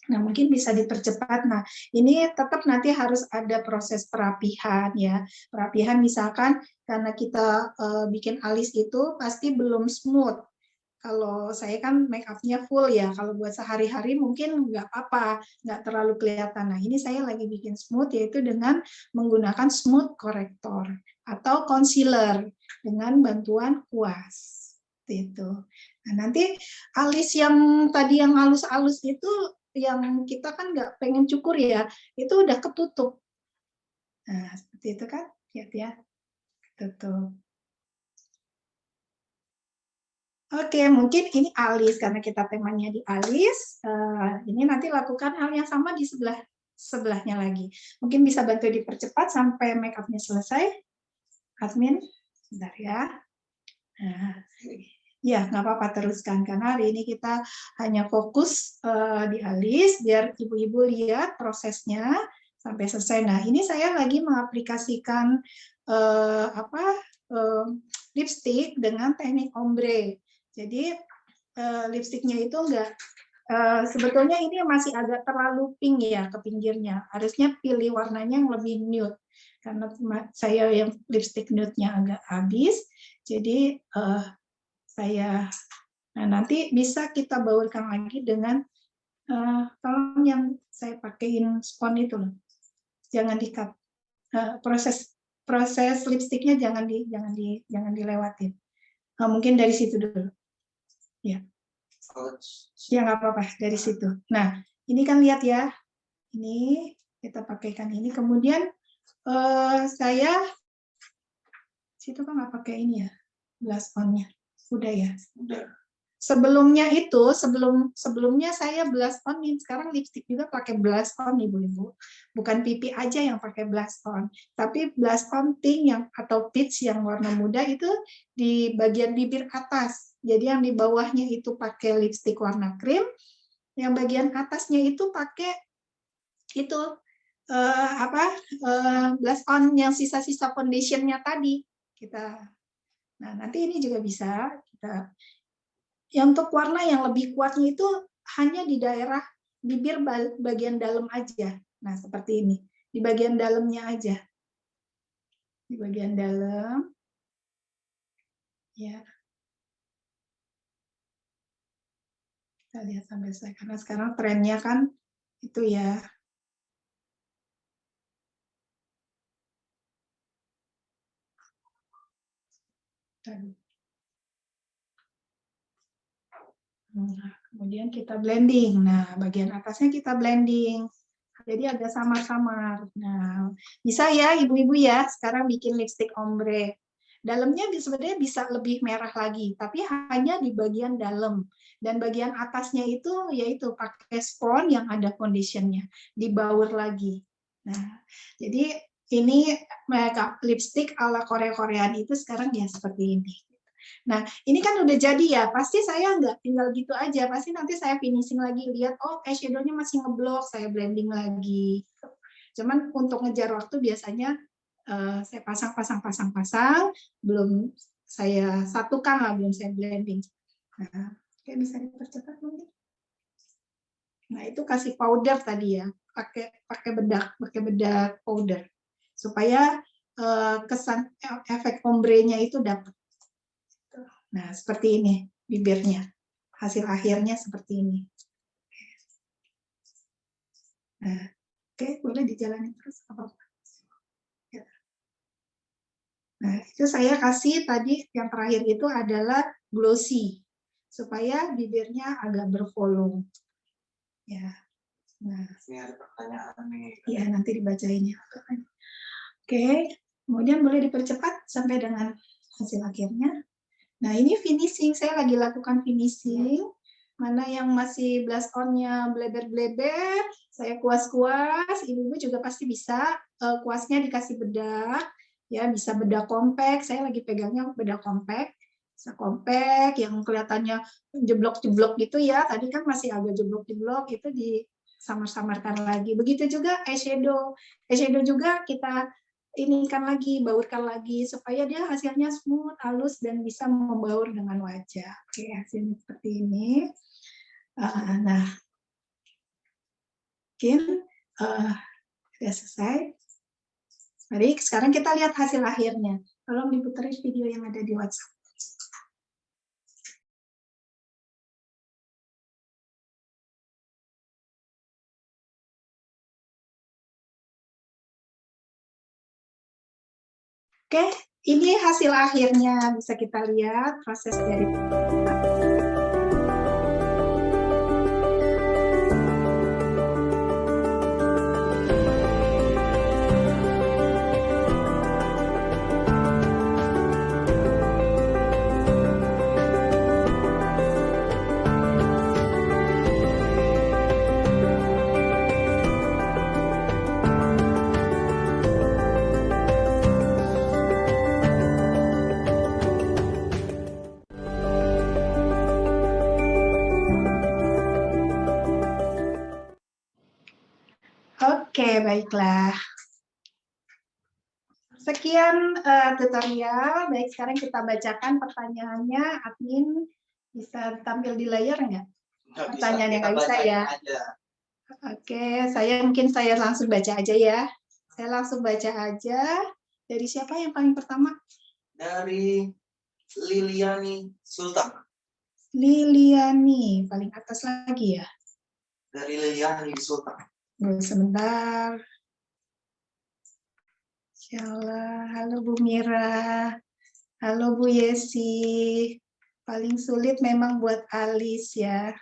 Nah, mungkin bisa dipercepat. Nah, ini tetap nanti harus ada proses perapihan ya. Perapihan misalkan karena kita bikin alis itu pasti belum smooth. Kalau saya kan make up-nya full ya. Kalau buat sehari-hari mungkin nggak apa-apa, nggak terlalu kelihatan. Nah, ini saya lagi bikin smooth yaitu dengan menggunakan smooth corrector atau concealer dengan bantuan kuas. Itu. Nah, nanti alis yang tadi yang halus-halus itu yang kita kan nggak pengen cukur ya, itu udah ketutup. Nah, seperti itu kan, lihat ya, ketutup. Oke, mungkin ini alis, karena kita temanya di alis, ini nanti lakukan hal yang sama di sebelahnya lagi. Mungkin bisa bantu dipercepat sampai make up-nya selesai. Admin, sebentar ya. Nah, ya, nggak apa-apa teruskan, karena hari ini kita hanya fokus di alis, biar ibu-ibu lihat prosesnya sampai selesai. Nah, ini saya lagi mengaplikasikan lipstick dengan teknik ombre. Jadi lipstiknya itu enggak, sebetulnya ini masih agak terlalu pink ya ke pinggirnya. Harusnya pilih warnanya yang lebih nude. Karena saya yang lipstick nude-nya agak habis, jadi nah nanti bisa kita baurkan lagi dengan tolong yang saya pakaiin spon itu loh. Jangan di-cut. Proses lipstiknya jangan dilewatin. Mungkin dari situ dulu. Ya. Ya nggak apa-apa dari situ. Nah, ini kan lihat ya. Ini kita pakaikan ini. Kemudian saya situ kan nggak pakai ini ya, blush on-nya. Udah ya. Sebelumnya itu, sebelumnya saya blush on, sekarang lipstick juga pakai blush on ibu-ibu. Bukan pipi aja yang pakai blush on, tapi blush on pink atau peach yang warna muda itu di bagian bibir atas. Jadi yang di bawahnya itu pakai lipstick warna krim, yang bagian atasnya itu pakai itu blush on yang sisa-sisa foundationnya tadi. Nah, nanti ini juga bisa kita. Yang untuk warna yang lebih kuatnya itu hanya di daerah bibir bagian dalam aja. Nah, seperti ini. Di bagian dalamnya aja. Di bagian dalam. Ya. Kita lihat sampai selesai. Karena sekarang trennya kan itu ya. Nah, kemudian kita blending. Nah, bagian atasnya kita blending. Jadi agak samar-samar. Nah, bisa ya ibu-ibu ya sekarang bikin lipstick ombre. Dalamnya sebenarnya bisa lebih merah lagi, tapi hanya di bagian dalam. Dan bagian atasnya itu yaitu pakai spons yang ada foundationnya, dibaur lagi. Nah, jadi ini makeup lipstick ala Korea-Koreaan itu sekarang ya seperti ini. Nah, ini kan udah jadi ya, pasti saya nggak tinggal gitu aja, pasti nanti saya finishing lagi, lihat, oh eyeshadow-nya masih ngeblok, saya blending lagi. Cuman untuk ngejar waktu biasanya saya pasang, belum saya satukan lah, belum saya blending. Nah, oke, bisa dipercepat mungkin. Nah, itu kasih powder tadi ya, pakai bedak powder, supaya kesan efek ombre-nya itu dapat. Nah, seperti ini bibirnya. Hasil akhirnya seperti ini. Nah, oke, boleh dijalani terus. Nah, itu saya kasih tadi yang terakhir itu adalah glossy, supaya bibirnya agak bervolume. Ya. Nah, ini ada pertanyaan nih. Iya, nanti dibacain ya. Oke, kemudian boleh dipercepat sampai dengan hasil akhirnya. Nah, ini finishing, saya lagi lakukan finishing. Mana yang masih blush on-nya bleber-bleber, saya kuas-kuas. Ibu-ibu juga pasti bisa kuasnya dikasih bedak, ya bisa bedak compact. Saya lagi pegangnya bedak compact. Bisa compact yang kelihatannya jeblok-jeblok gitu ya. Tadi kan masih agak jeblok-jeblok, itu disamar-samarkan lagi. Begitu juga eyeshadow. Eyeshadow juga kita inikan lagi, baurkan lagi supaya dia hasilnya smooth, halus dan bisa membaur dengan wajah. Oke, hasilnya seperti ini. Nah, mungkin sudah selesai. Mari sekarang kita lihat hasil akhirnya. Tolong diputar video yang ada di WhatsApp. Oke, ini hasil akhirnya, bisa kita lihat proses dari Oke, baiklah. Sekian tutorial. Baik, sekarang kita bacakan pertanyaannya. Admin bisa tampil di layar nggak? Pertanyaan yang nggak bisa ya. Oke, saya langsung baca aja ya. Saya langsung baca aja. Dari siapa yang paling pertama? Dari Liliani Sultan. Liliani, paling atas lagi ya. Dari Liliani Sultan. Sebentar. Insyaallah. Halo Bu Mira. Halo Bu Yesi. Paling sulit memang buat alis ya.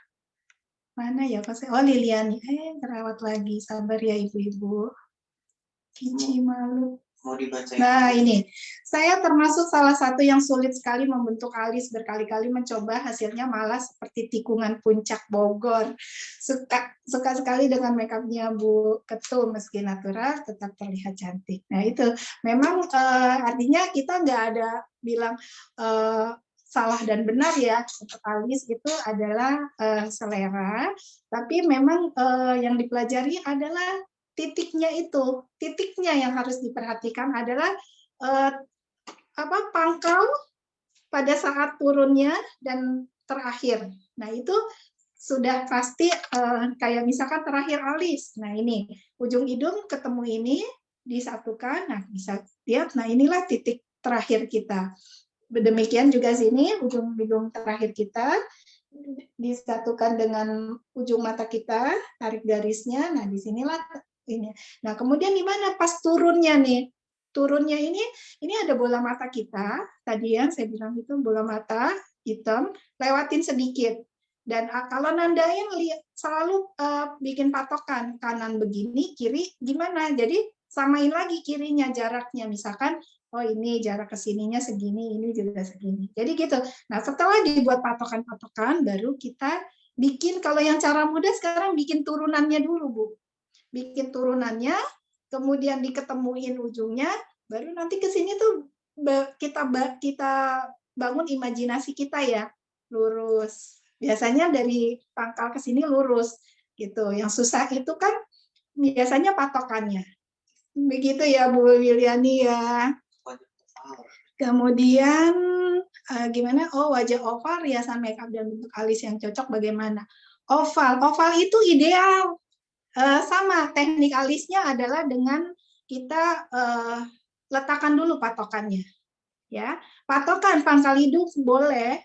Mana ya? Oh, Liliani. Terawat lagi. Sabar ya Ibu-ibu. Cici malu. Mau dibaca. Nah, ini. Saya termasuk salah satu yang sulit sekali membentuk alis, berkali-kali mencoba, hasilnya malah seperti tikungan puncak Bogor. Suka sekali dengan makeupnya Bu Ketum, meski natural tetap terlihat cantik. Nah, itu memang artinya kita nggak ada bilang salah dan benar ya. Untuk alis itu adalah selera, tapi memang yang dipelajari adalah titiknya itu. Titiknya yang harus diperhatikan adalah pangkal pada saat turunnya dan terakhir. Nah, itu sudah pasti kayak misalkan terakhir alis. Nah, ini ujung hidung ketemu ini disatukan. Nah, bisa lihat. Nah, inilah titik terakhir kita. Demikian juga sini ujung hidung terakhir kita disatukan dengan ujung mata kita, tarik garisnya. Nah, disinilah ini. Nah, kemudian di mana pas turunnya nih? turunnya ini ada bola mata kita, tadi yang saya bilang itu bola mata hitam, lewatin sedikit. Dan kalau nandain selalu bikin patokan, kanan begini, kiri gimana. Jadi samain lagi kirinya jaraknya, misalkan oh ini jarak kesininya segini, ini juga segini. Jadi gitu. Nah setelah dibuat patokan-patokan, baru kita bikin, kalau yang cara mudah sekarang bikin turunannya dulu Bu. Bikin turunannya, kemudian diketemuin ujungnya, baru nanti ke sini tuh kita bangun imajinasi kita ya, lurus. Biasanya dari pangkal ke sini lurus gitu. Yang susah itu kan biasanya patokannya. Begitu ya Bu Wiliani ya. Kemudian gimana? Oh, wajah oval, riasan makeup dan bentuk alis yang cocok bagaimana? Oval itu ideal. Sama teknik alisnya adalah dengan kita letakkan dulu patokannya. Ya, patokan pangkal hidung boleh.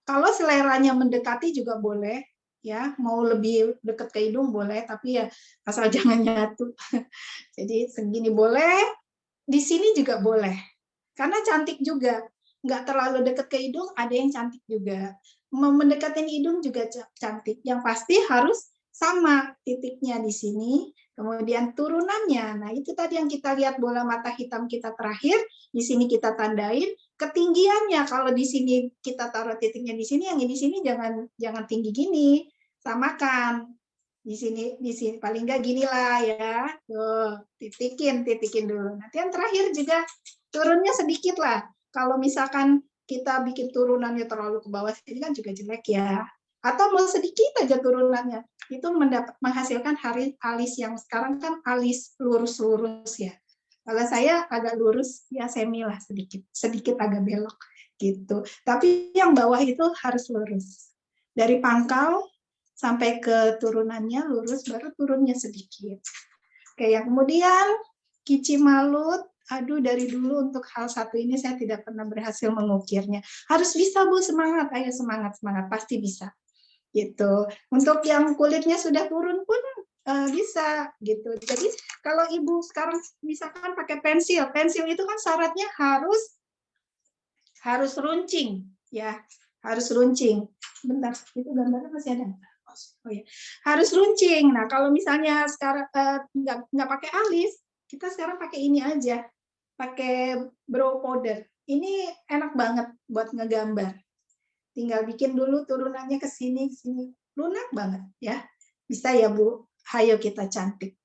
Kalau seleranya mendekati juga boleh, ya mau lebih dekat ke hidung boleh, tapi ya asal jangan nyatu. Jadi segini boleh, di sini juga boleh, karena cantik juga. Nggak terlalu dekat ke hidung, ada yang cantik juga. Mendekatin hidung juga cantik. Yang pasti harus sama titiknya di sini, kemudian turunannya. Nah itu tadi yang kita lihat bola mata hitam kita terakhir, di sini kita tandain. Ketinggiannya, kalau di sini kita taruh titiknya di sini, yang di sini jangan tinggi gini, samakan di sini paling nggak gini lah ya. Tuh, titikin dulu. Nanti yang terakhir juga turunnya sedikit lah. Kalau misalkan kita bikin turunannya terlalu ke bawah ini kan juga jelek ya. Atau mau sedikit aja turunannya, itu menghasilkan alis yang sekarang kan alis lurus-lurus ya. Kalau saya agak lurus, ya semi lah sedikit agak belok gitu. Tapi yang bawah itu harus lurus. Dari pangkal sampai ke turunannya lurus, baru turunnya sedikit. Oke, yang kemudian Kici Malut, aduh dari dulu untuk hal satu ini saya tidak pernah berhasil mengukirnya. Harus bisa Bu, semangat, ayo semangat, pasti bisa. Gitu. Untuk yang kulitnya sudah turun pun bisa gitu. Jadi kalau Ibu sekarang misalkan pakai pensil itu kan syaratnya harus runcing ya, harus runcing. Bentar, itu gambarnya masih ada. Oh ya, harus runcing. Nah kalau misalnya sekarang nggak pakai alis, kita sekarang pakai ini aja, pakai brow powder. Ini enak banget buat ngegambar. Tinggal bikin dulu turunannya ke sini, lunak banget ya. Bisa ya Bu. Hayo kita cantik.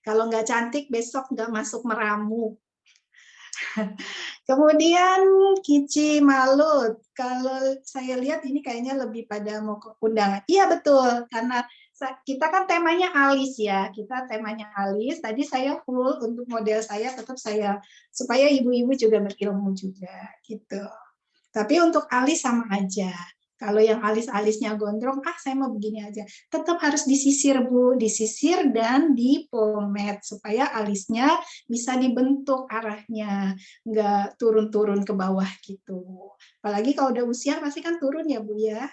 Kalau nggak cantik, besok nggak masuk meramu. Kemudian Kici Malut. Kalau saya lihat ini kayaknya lebih pada mau ke undangan. Iya betul, karena kita kan temanya alis ya. Kita temanya alis. Tadi saya full untuk model saya, tetap saya supaya ibu-ibu juga berilmu juga gitu. Tapi untuk alis sama aja. Kalau yang alis-alisnya gondrong, saya mau begini aja. Tetap harus disisir Bu, disisir dan dipomade supaya alisnya bisa dibentuk arahnya, nggak turun-turun ke bawah gitu. Apalagi kalau udah usia pasti kan turun ya Bu ya.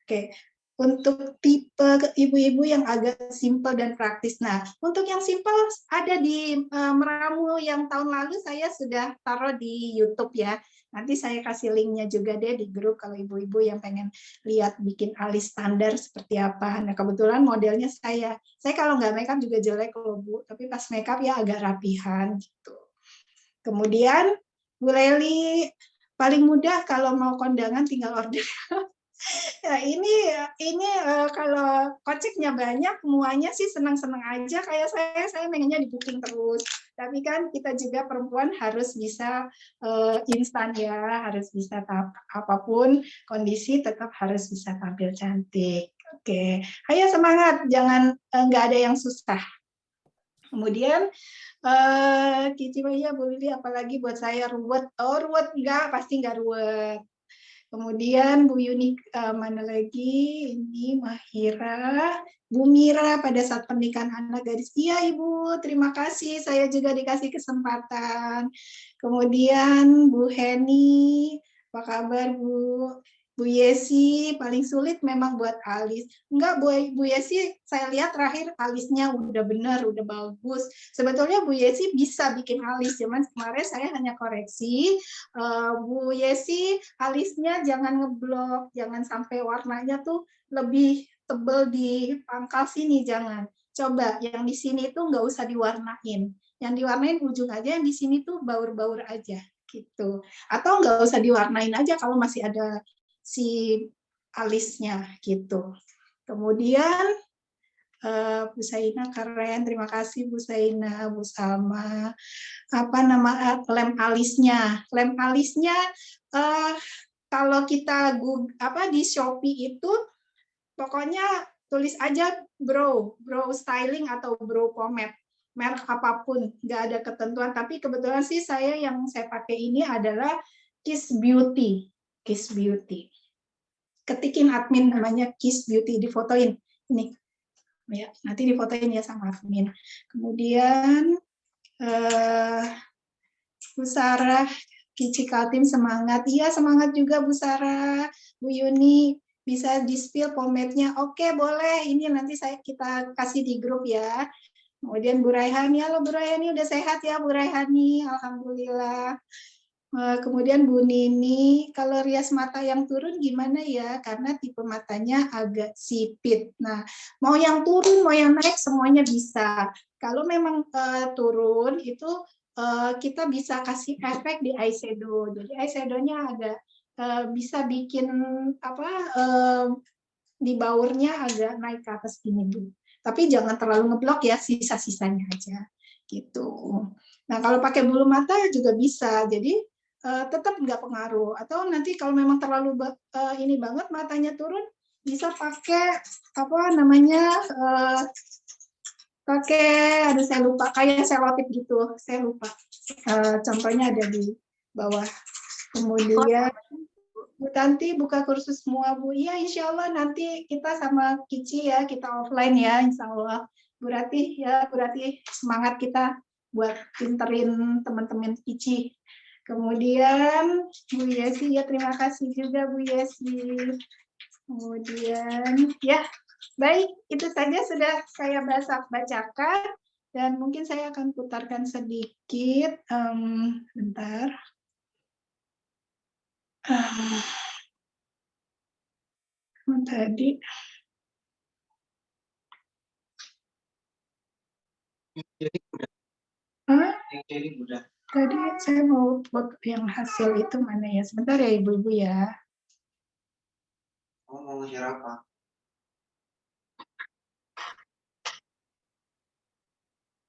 Oke. Untuk tipe ibu-ibu yang agak simple dan praktis. Nah, untuk yang simple ada di Meramu yang tahun lalu saya sudah taruh di YouTube ya. Nanti saya kasih linknya juga deh di grup kalau ibu-ibu yang pengen lihat bikin alis standar seperti apa. Nah, kebetulan modelnya saya kalau nggak makeup juga jelek loh Bu, tapi pas makeup ya agak rapihan gitu. Kemudian Bu Leli, paling mudah kalau mau kondangan tinggal order. Ya, ini kalau koceknya banyak, muanya sih senang-senang aja. Kayak saya pengennya di booking terus. Tapi kan kita juga perempuan harus bisa instan ya, harus bisa apapun kondisi tetap harus bisa tampil cantik. Oke, ayo semangat, jangan nggak ada yang susah. Kemudian Kici Maya, Bu Lili, apalagi buat saya ruwet. Oh ruwet enggak, pasti enggak ruwet. Kemudian Bu Yuni, mana lagi? Ini Mahira, Bu Mira pada saat pernikahan anak gadis. Iya Ibu, terima kasih. Saya juga dikasih kesempatan. Kemudian Bu Heni, apa kabar Bu? Bu Bu Yesi, paling sulit memang buat alis. Enggak, Bu Yesi, saya lihat terakhir alisnya udah benar, udah bagus. Sebetulnya Bu Yesi bisa bikin alis, cuman kemarin saya hanya koreksi. Bu Yesi, alisnya jangan ngeblok, jangan sampai warnanya tuh lebih tebel di pangkal sini, jangan. Coba yang di sini tuh nggak usah diwarnain. Yang diwarnain ujung aja, yang di sini tuh baur-baur aja gitu. Atau nggak usah diwarnain aja kalau masih ada si alisnya gitu. Kemudian Bu Saina keren, terima kasih Bu Saina, Bu Salma. Apa nama lem alisnya? Lem alisnya kalau kita di Shopee itu pokoknya tulis aja brow styling atau brow pomade, merek apapun, nggak ada ketentuan. Tapi kebetulan sih yang saya pakai ini adalah Kiss Beauty. Ketikin admin namanya Kiss Beauty, difotoin ini ya, nanti difotoin ya sama admin. Kemudian Bu Sarah, Kici Kaltim semangat. Iya, semangat juga Bu Sarah. Bu Yuni, bisa di-spill pomade-nya. Oke, boleh. Ini nanti kita kasih di grup ya. Kemudian Bu Raihani, halo Bu Raihani, udah sehat ya Bu Raihani, alhamdulillah. Kemudian Bu Nini, kalau rias mata yang turun gimana ya? Karena tipe matanya agak sipit. Nah, mau yang turun, mau yang naik, semuanya bisa. Kalau memang turun, itu kita bisa kasih efek di eyeshadow. Jadi eyeshadow-nya agak bisa bikin di baurnya agak naik ke atas gini Bu. Tapi jangan terlalu ngeblok ya, sisa-sisanya aja. Gitu. Nah, kalau pakai bulu mata juga bisa. Jadi tetap nggak pengaruh. Atau nanti kalau memang terlalu ini banget matanya turun, bisa pakai pakai saya lupa, kayak selotip gitu, saya lupa. Contohnya ada di bawah. Kemudian Bu Tanti buka kursus semua Bu. Iya, insya Allah nanti kita sama Kici ya, kita offline ya, insya Allah. Bu Ratih ya, Bu Ratih semangat kita buat pinterin teman-teman Kici. Kemudian Bu Yesi, ya terima kasih juga Bu Yesi. Kemudian ya, baik, itu saja sudah saya bacakan dan mungkin saya akan putarkan sedikit. Bentar. Tadi. Jadi udah. Tadi saya mau buat yang hasil itu mana ya? Sebentar ya Ibu-Ibu ya. Mau nge-share apa?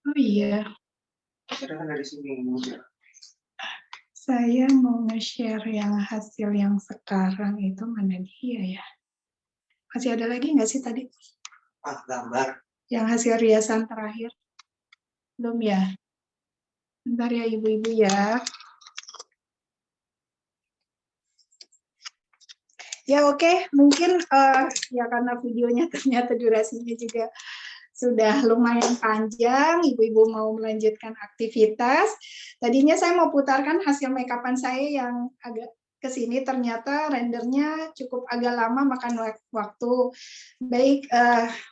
Oh iya. Kita kan dari sini nge-share. Saya mau nge-share yang hasil yang sekarang itu mana dia ya? Masih ada lagi nggak sih tadi? Gambar. Yang hasil riasan terakhir? Belum ya? Bentar ya Ibu-Ibu ya. Ya oke, mungkin ya karena videonya ternyata durasinya juga sudah lumayan panjang, Ibu-Ibu mau melanjutkan aktivitas. Tadinya saya mau putarkan hasil make-upan saya yang agak kesini, ternyata rendernya cukup agak lama makan waktu. Baik,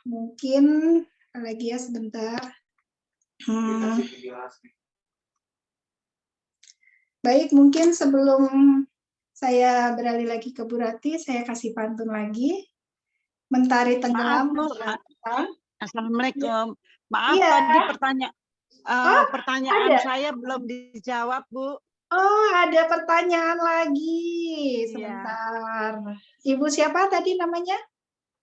mungkin lagi ya sebentar. Baik, mungkin sebelum saya beralih lagi ke Bu Rati, saya kasih pantun lagi. Mentari tenggelam. Maaf, Bu. Assalamualaikum. Maaf Iya. tadi pertanyaan ada. saya belum dijawab, Bu. Oh, ada pertanyaan lagi. Sebentar. Ibu siapa tadi namanya?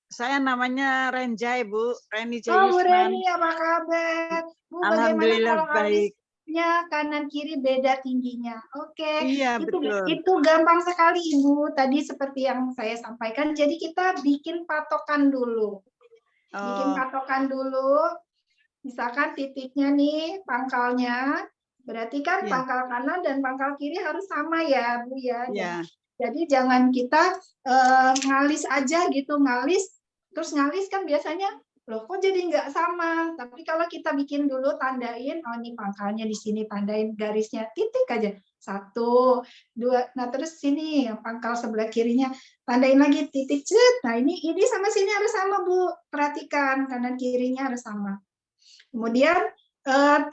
Saya namanya Renjai, Bu. Reni J. Oh, Bu Yusman. Reni, apa kabar? Bu, Alhamdulillah bagaimana kalau baik. alisnya kanan kiri beda tingginya? Oke, Iya, betul. itu gampang sekali, Ibu. Tadi seperti yang saya sampaikan. Jadi kita bikin patokan dulu. Bikin patokan dulu. Misalkan titiknya nih, pangkalnya. Berarti kan pangkal kanan dan pangkal kiri harus sama ya, Bu ya. Jadi jangan kita ngalis aja gitu, ngalis. Terus ngalis kan biasanya Loh, kok jadi nggak sama? Tapi kalau kita bikin dulu, tandain, oh ini pangkalnya di sini, tandain garisnya, titik aja. 1, 2, nah terus sini, pangkal sebelah kirinya, tandain lagi, titik, cet. Nah ini sama sini harus sama, Bu. Perhatikan, kanan kirinya harus sama. Kemudian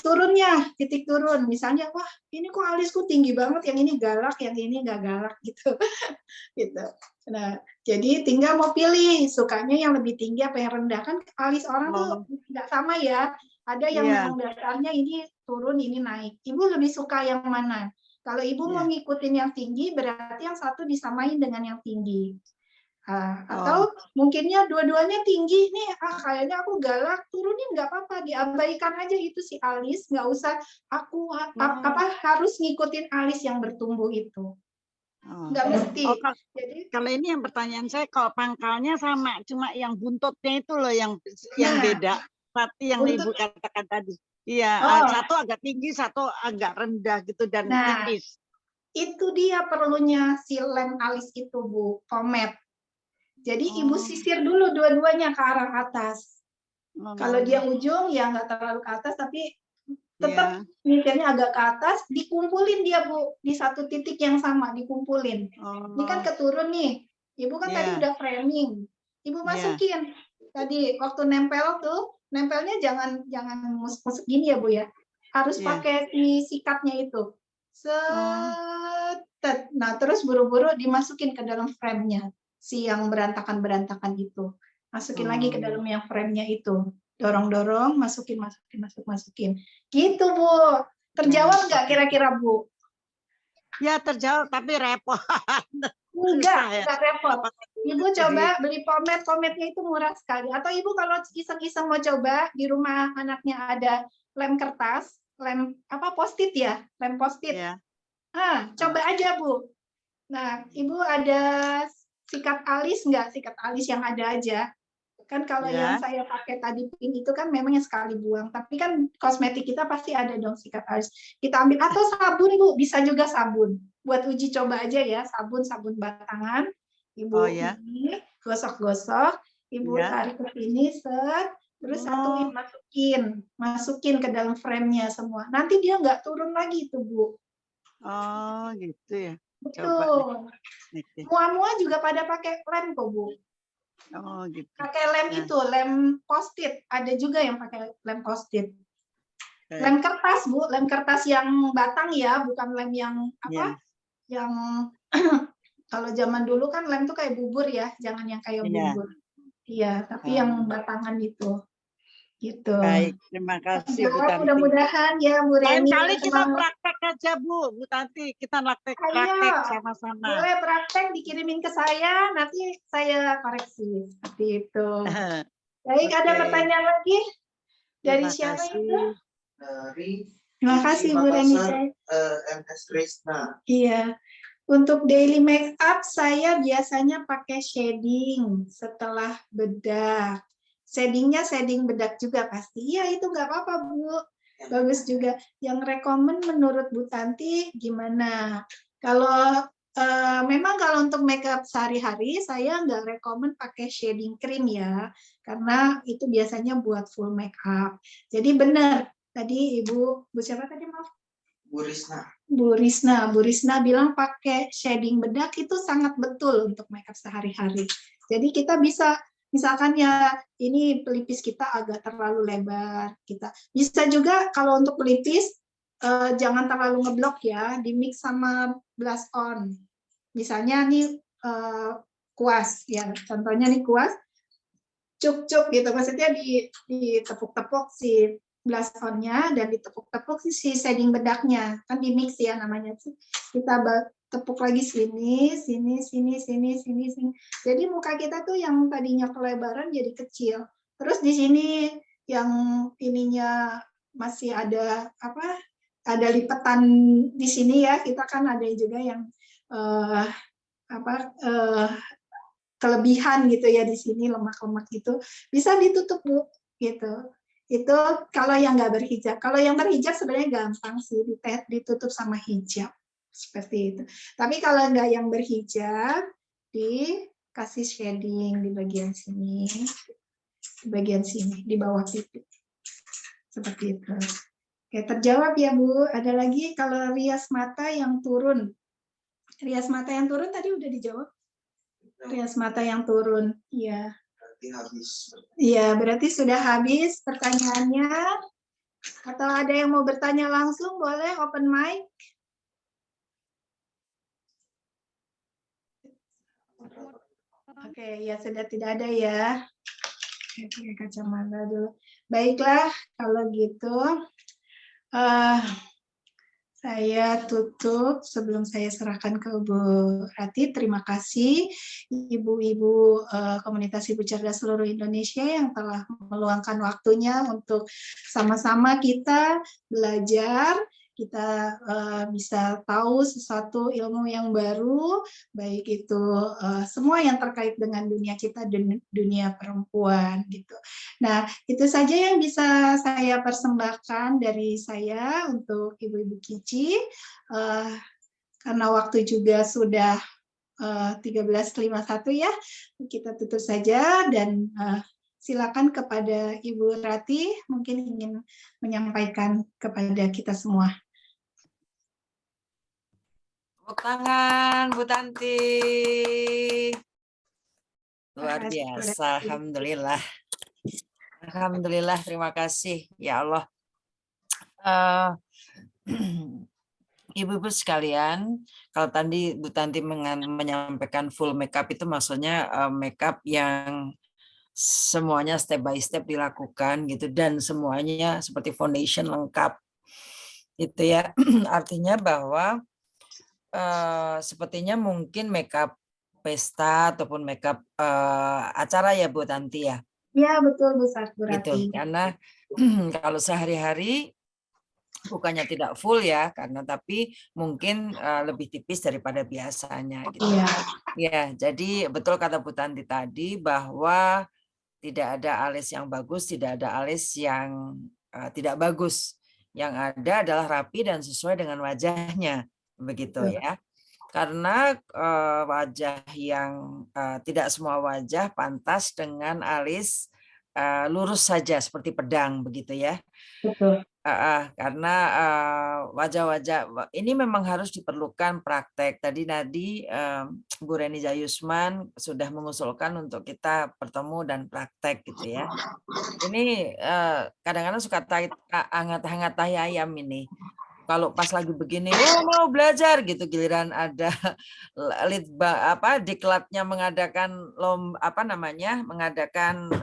turunnya, titik turun. Misalnya, wah ini kok alisku tinggi banget, yang ini galak, yang ini nggak galak, gitu. Gitu. Nah, jadi tinggal mau pilih sukanya yang lebih tinggi apa yang rendah, kan alis orang tuh nggak sama ya. Ada yang memang dasarnya ini turun, ini naik. Ibu lebih suka yang mana? Kalau ibu mau ngikutin yang tinggi, berarti yang satu disamain dengan yang tinggi. Atau mungkinnya dua-duanya tinggi nih, kayaknya aku galak, turunin nggak apa-apa, diabaikan aja itu si alis, nggak usah aku harus ngikutin alis yang bertumbuh itu. Nggak mesti. Jadi kalau ini yang pertanyaan saya, kalau pangkalnya sama, cuma yang buntutnya itu loh yang beda. Seperti yang Ibu katakan tadi. Iya, satu agak tinggi, satu agak rendah gitu dan tipis. Itu dia perlunya si lem alis itu, Bu, pomade. Jadi Ibu sisir dulu dua-duanya ke arah atas. Kalau dia ujung ya nggak terlalu ke atas, tapi tetap mikirnya agak ke atas, dikumpulin dia, Bu, di satu titik yang sama, dikumpulin. Ini kan keturun nih, Ibu kan tadi udah framing, Ibu masukin. Tadi waktu nempel tuh, nempelnya jangan musik gini ya, Bu ya, harus pakai si sikatnya itu. Nah terus buru-buru dimasukin ke dalam frame-nya, si yang berantakan-berantakan itu, masukin lagi ke dalam yang frame-nya itu. Dorong-dorong, masukin. Gitu, Bu. Terjawab nggak kira-kira, Bu? Ya, terjawab, tapi repot. Enggak repot. Ibu coba beli pomade-nya itu murah sekali. Atau Ibu kalau iseng-iseng mau coba, di rumah anaknya ada lem kertas, lem post-it ya, lem post-it. Coba aja, Bu. Nah, Ibu ada sikat alis nggak? Sikat alis yang ada aja. Kan kalau yang saya pakai tadi pink itu kan memang yang sekali buang, tapi kan kosmetik kita pasti ada dong sikat alis. Kita ambil, atau sabun, Bu, bisa juga sabun. Buat uji coba aja ya, sabun batangan. Ibu ini gosok-gosok, Ibu tarik ke sini, set, terus satuin, masukin ke dalam frame-nya semua. Nanti dia nggak turun lagi tuh, Bu. Oh, gitu ya. Betul. Mua-mua juga pada pakai lem kok, Bu. Oh, gitu. Pakai lem itu, lem post-it. Ada juga yang pakai lem post-it. Lem kertas, Bu. Lem kertas yang batang ya, bukan lem yang yang kalau zaman dulu kan lem tuh kayak bubur ya, jangan yang kayak bubur. Iya, tapi yang batangan itu. Gitu. Baik, terima kasih Bu Tanti. Mudah-mudahan ya Bu Reni. Lain kali kita praktek aja Bu Tanti, kita praktek sama-sama. Boleh praktek dikirimin ke saya, nanti saya koreksi seperti itu. Baik, ada pertanyaan lagi dari siapa itu? Terima kasih Bu Reni. MS Krisna. Iya. Untuk daily make up saya biasanya pakai shading setelah bedak. Shadingnya shading bedak juga pasti. Iya, itu nggak apa-apa, Bu. Bagus juga. Yang rekomen menurut Bu Tanti gimana? Kalau memang kalau untuk makeup sehari-hari saya nggak rekomen pakai shading cream ya, karena itu biasanya buat full makeup. Jadi benar tadi Bu siapa tadi, maaf? Bu Risna bilang pakai shading bedak itu sangat betul untuk makeup sehari-hari. Jadi kita bisa, misalkan ya ini pelipis kita agak terlalu lebar, kita bisa juga kalau untuk pelipis jangan terlalu ngeblok ya, di mix sama blush on. Misalnya nih kuas ya, contohnya nih kuas, cuk-cuk gitu, maksudnya ditepuk-tepuk si blush on-nya dan ditepuk-tepuk si shading bedaknya, kan di mix ya namanya. Kita tepuk lagi sini. Jadi muka kita tuh yang tadinya kelebaran jadi kecil. Terus di sini yang ininya masih ada ada lipatan di sini ya. Kita kan ada juga yang kelebihan gitu ya di sini, lemak-lemak itu bisa ditutup, Bu, gitu. Itu kalau yang nggak berhijab. Kalau yang berhijab sebenarnya gampang sih, ditutup sama hijab seperti itu. Tapi kalau nggak yang berhijab, dikasih shading di bagian sini. di bagian sini, di bawah pipi. Seperti itu. Oke, terjawab ya Bu. Ada lagi kalau rias mata yang turun. Rias mata yang turun tadi udah dijawab. Rias mata yang turun, iya. Berarti habis. Iya, berarti sudah habis pertanyaannya. Atau ada yang mau bertanya langsung, boleh open mic. Oke, ya sudah tidak ada ya. Oke, kacamata dulu. Baiklah, kalau gitu. Saya tutup sebelum saya serahkan ke Bu Rati. Terima kasih ibu-ibu komunitas Ibu Cerdas seluruh Indonesia yang telah meluangkan waktunya untuk sama-sama kita belajar, kita bisa tahu sesuatu ilmu yang baru, baik itu semua yang terkait dengan dunia kita, dunia perempuan gitu. Nah, itu saja yang bisa saya persembahkan dari saya untuk Ibu-Ibu Kici. Karena waktu juga sudah 13.51 ya, kita tutup saja dan silakan kepada Ibu Rati mungkin ingin menyampaikan kepada kita semua. Tepuk tangan Bu Tanti. Luar biasa, alhamdulillah. Alhamdulillah, terima kasih ya Allah. Ibu-ibu sekalian, kalau tadi Bu Tanti menyampaikan full makeup itu maksudnya makeup yang semuanya step by step dilakukan gitu dan semuanya seperti foundation lengkap. Itu ya. Artinya bahwa sepertinya mungkin makeup pesta ataupun makeup acara ya Bu Tanti ya. Ya betul Bu Rati. Gitu. Karena kalau sehari-hari bukannya tidak full ya, karena tapi mungkin lebih tipis daripada biasanya. Gitu. Iya. Ya, jadi betul kata Bu Tanti tadi bahwa tidak ada alis yang bagus, tidak ada alis yang tidak bagus. Yang ada adalah rapi dan sesuai dengan wajahnya, begitu ya. Karena wajah yang tidak semua wajah pantas dengan alis lurus saja seperti pedang, begitu ya. Betul. Karena wajah-wajah ini memang harus diperlukan praktek. Tadi Bu Reni Zayusman sudah mengusulkan untuk kita bertemu dan praktek gitu ya. Ini kadang-kadang suka hangat-hangat tahi ayam ini. Kalau pas lagi begini, oh mau belajar gitu, giliran ada diklatnya mengadakan mengadakan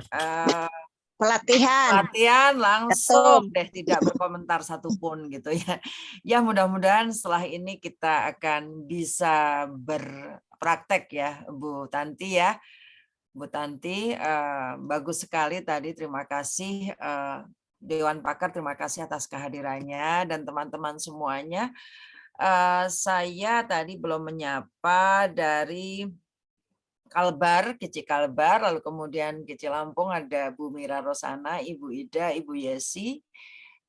pelatihan langsung deh tidak berkomentar satupun gitu ya. Ya mudah-mudahan setelah ini kita akan bisa berpraktek ya Bu Tanti ya. Bu Tanti bagus sekali tadi, terima kasih Dewan Pakar, terima kasih atas kehadirannya dan teman-teman semuanya. Saya tadi belum menyapa dari Kalbar, Kici Kalbar, lalu kemudian Kici Lampung ada Bu Mira Rosana, Ibu Ida, Ibu Yesi,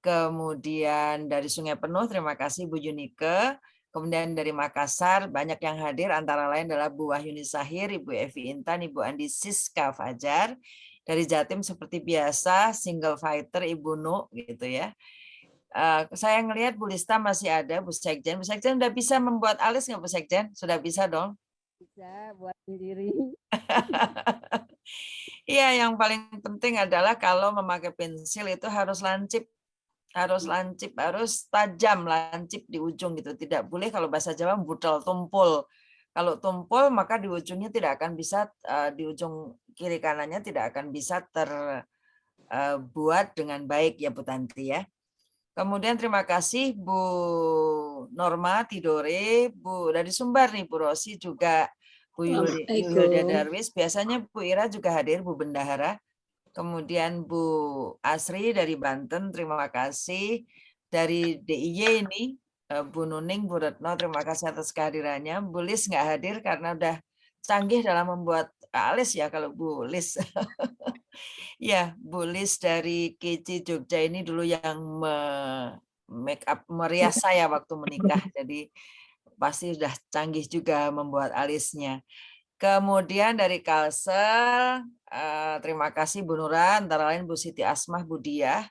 kemudian dari Sungai Penuh, terima kasih Bu Junike, kemudian dari Makassar, banyak yang hadir, antara lain adalah Bu Wahyuni Sahir, Ibu Evi Intan, Ibu Andi Siska Fajar, dari Jatim seperti biasa, single fighter Ibu Nu, gitu ya. Saya ngelihat Bu Lista masih ada, Bu Sekjen. Bu Sekjen udah bisa membuat alis nggak Bu Sekjen? Sudah bisa dong? Bisa buat sendiri. Iya, yang paling penting adalah kalau memakai pensil itu harus lancip, harus tajam, lancip di ujung gitu. Tidak boleh kalau bahasa Jawa budal, tumpul. Kalau tumpul maka di ujungnya tidak akan bisa, di ujung kiri kanannya tidak akan bisa terbuat dengan baik ya Bu Tanti ya. Kemudian terima kasih Bu Norma Tidore, Bu dari Sumbar nih Bu Rosi juga, Bu Yulia Darwis, biasanya Bu Ira juga hadir, Bu Bendahara. Kemudian Bu Asri dari Banten, terima kasih. Dari DIY ini, Bu Nuning, Bu Retno, terima kasih atas kehadirannya. Bu Lis nggak hadir karena udah canggih dalam membuat alis ya kalau Bu Lis. Ya, Bu Lis dari Kici Jogja ini dulu yang make up merias saya waktu menikah. Jadi pasti sudah canggih juga membuat alisnya. Kemudian dari Kalsel, terima kasih Bu Nura, antara lain Bu Siti Asmah, Bu Diah.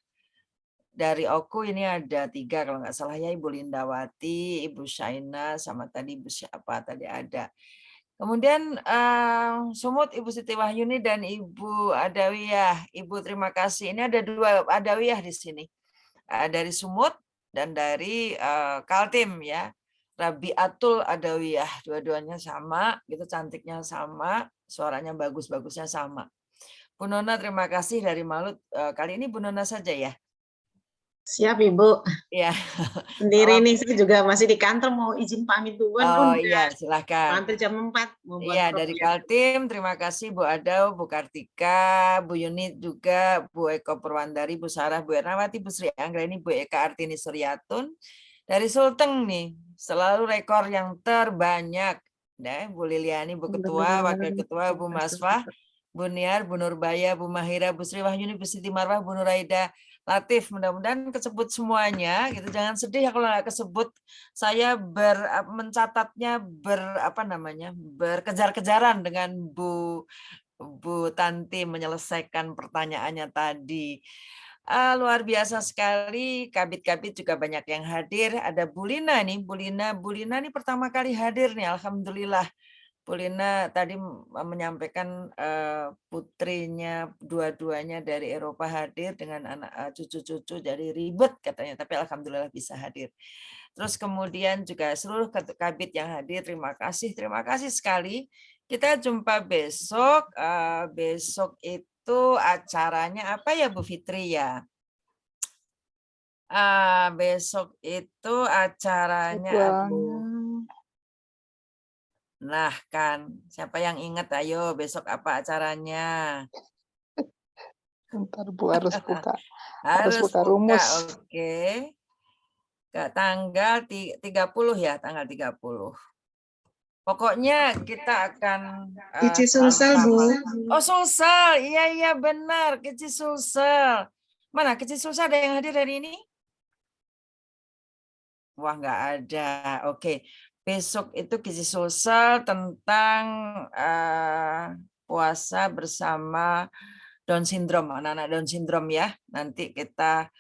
Dari Oku ini ada 3 kalau nggak salah ya, Ibu Lindawati, Ibu Syaina, sama tadi Ibu siapa tadi ada. Kemudian Sumut, Ibu Siti Wahyuni dan Ibu Adawiyah. Ibu terima kasih. Ini ada 2 Adawiyah di sini. Dari Sumut dan dari Kaltim ya. Rabiatul Adawiyah, dua-duanya sama, gitu cantiknya sama, suaranya bagus-bagusnya sama. Bu Nona terima kasih dari Malut. Kali ini Bu Nona saja ya. Siap Ibu. Ya. Sendiri nih, saya juga masih di kantor, mau izin pamit duluan. Oh iya, silakan. Hampir jam 4. Iya, dari Kaltim, terima kasih Bu Adau, Bu Kartika, Bu Yunit juga, Bu Eko Purwandari, Bu Sarah, Bu Ernawati, Bu Sri Anggraini, Bu Eka Artini Suryatun. Dari Sulteng nih, selalu rekor yang terbanyak. Nah, Bu Liliani, Bu Ketua, Wakil Ketua, Bu Masfah, Bu Niar, Bu Nurbaya, Bu Mahira, Bu Sri Wahyuni, Bu Siti Marwah, Bu Nuraida, Latif. Mudah-mudahan kesebut semuanya. Gitu. Jangan sedih ya kalau nggak kesebut. Saya mencatatnya berkejar-kejaran dengan Bu Tanti menyelesaikan pertanyaannya tadi. Luar biasa sekali, kabit-kabit juga banyak yang hadir. Ada Bu Lina nih, Bu Lina nih pertama kali hadir nih, alhamdulillah. Bu Lina tadi menyampaikan putrinya dua-duanya dari Eropa hadir dengan anak cucu-cucu, jadi ribet katanya, tapi alhamdulillah bisa hadir. Terus kemudian juga seluruh kabit yang hadir, terima kasih sekali. Kita jumpa besok. Besok itu acaranya apa ya Bu Fitri ya? Besok itu acaranya Nah kan, siapa yang ingat? Ayo besok apa acaranya? Bentar Bu, harus buka. Harus buka buka, rumus. oke. Ke tanggal 30 ya, tanggal 30. Pokoknya kita akan Cici Sulsel, Bu. Oh, Sulsel. Iya benar, Cici Sulsel. Mana Cici Sulsel, ada yang hadir hari ini? Wah, nggak ada. Oke. Besok itu Cici Sulsel tentang puasa bersama Down syndrome, anak-anak Down syndrome ya. Nanti kita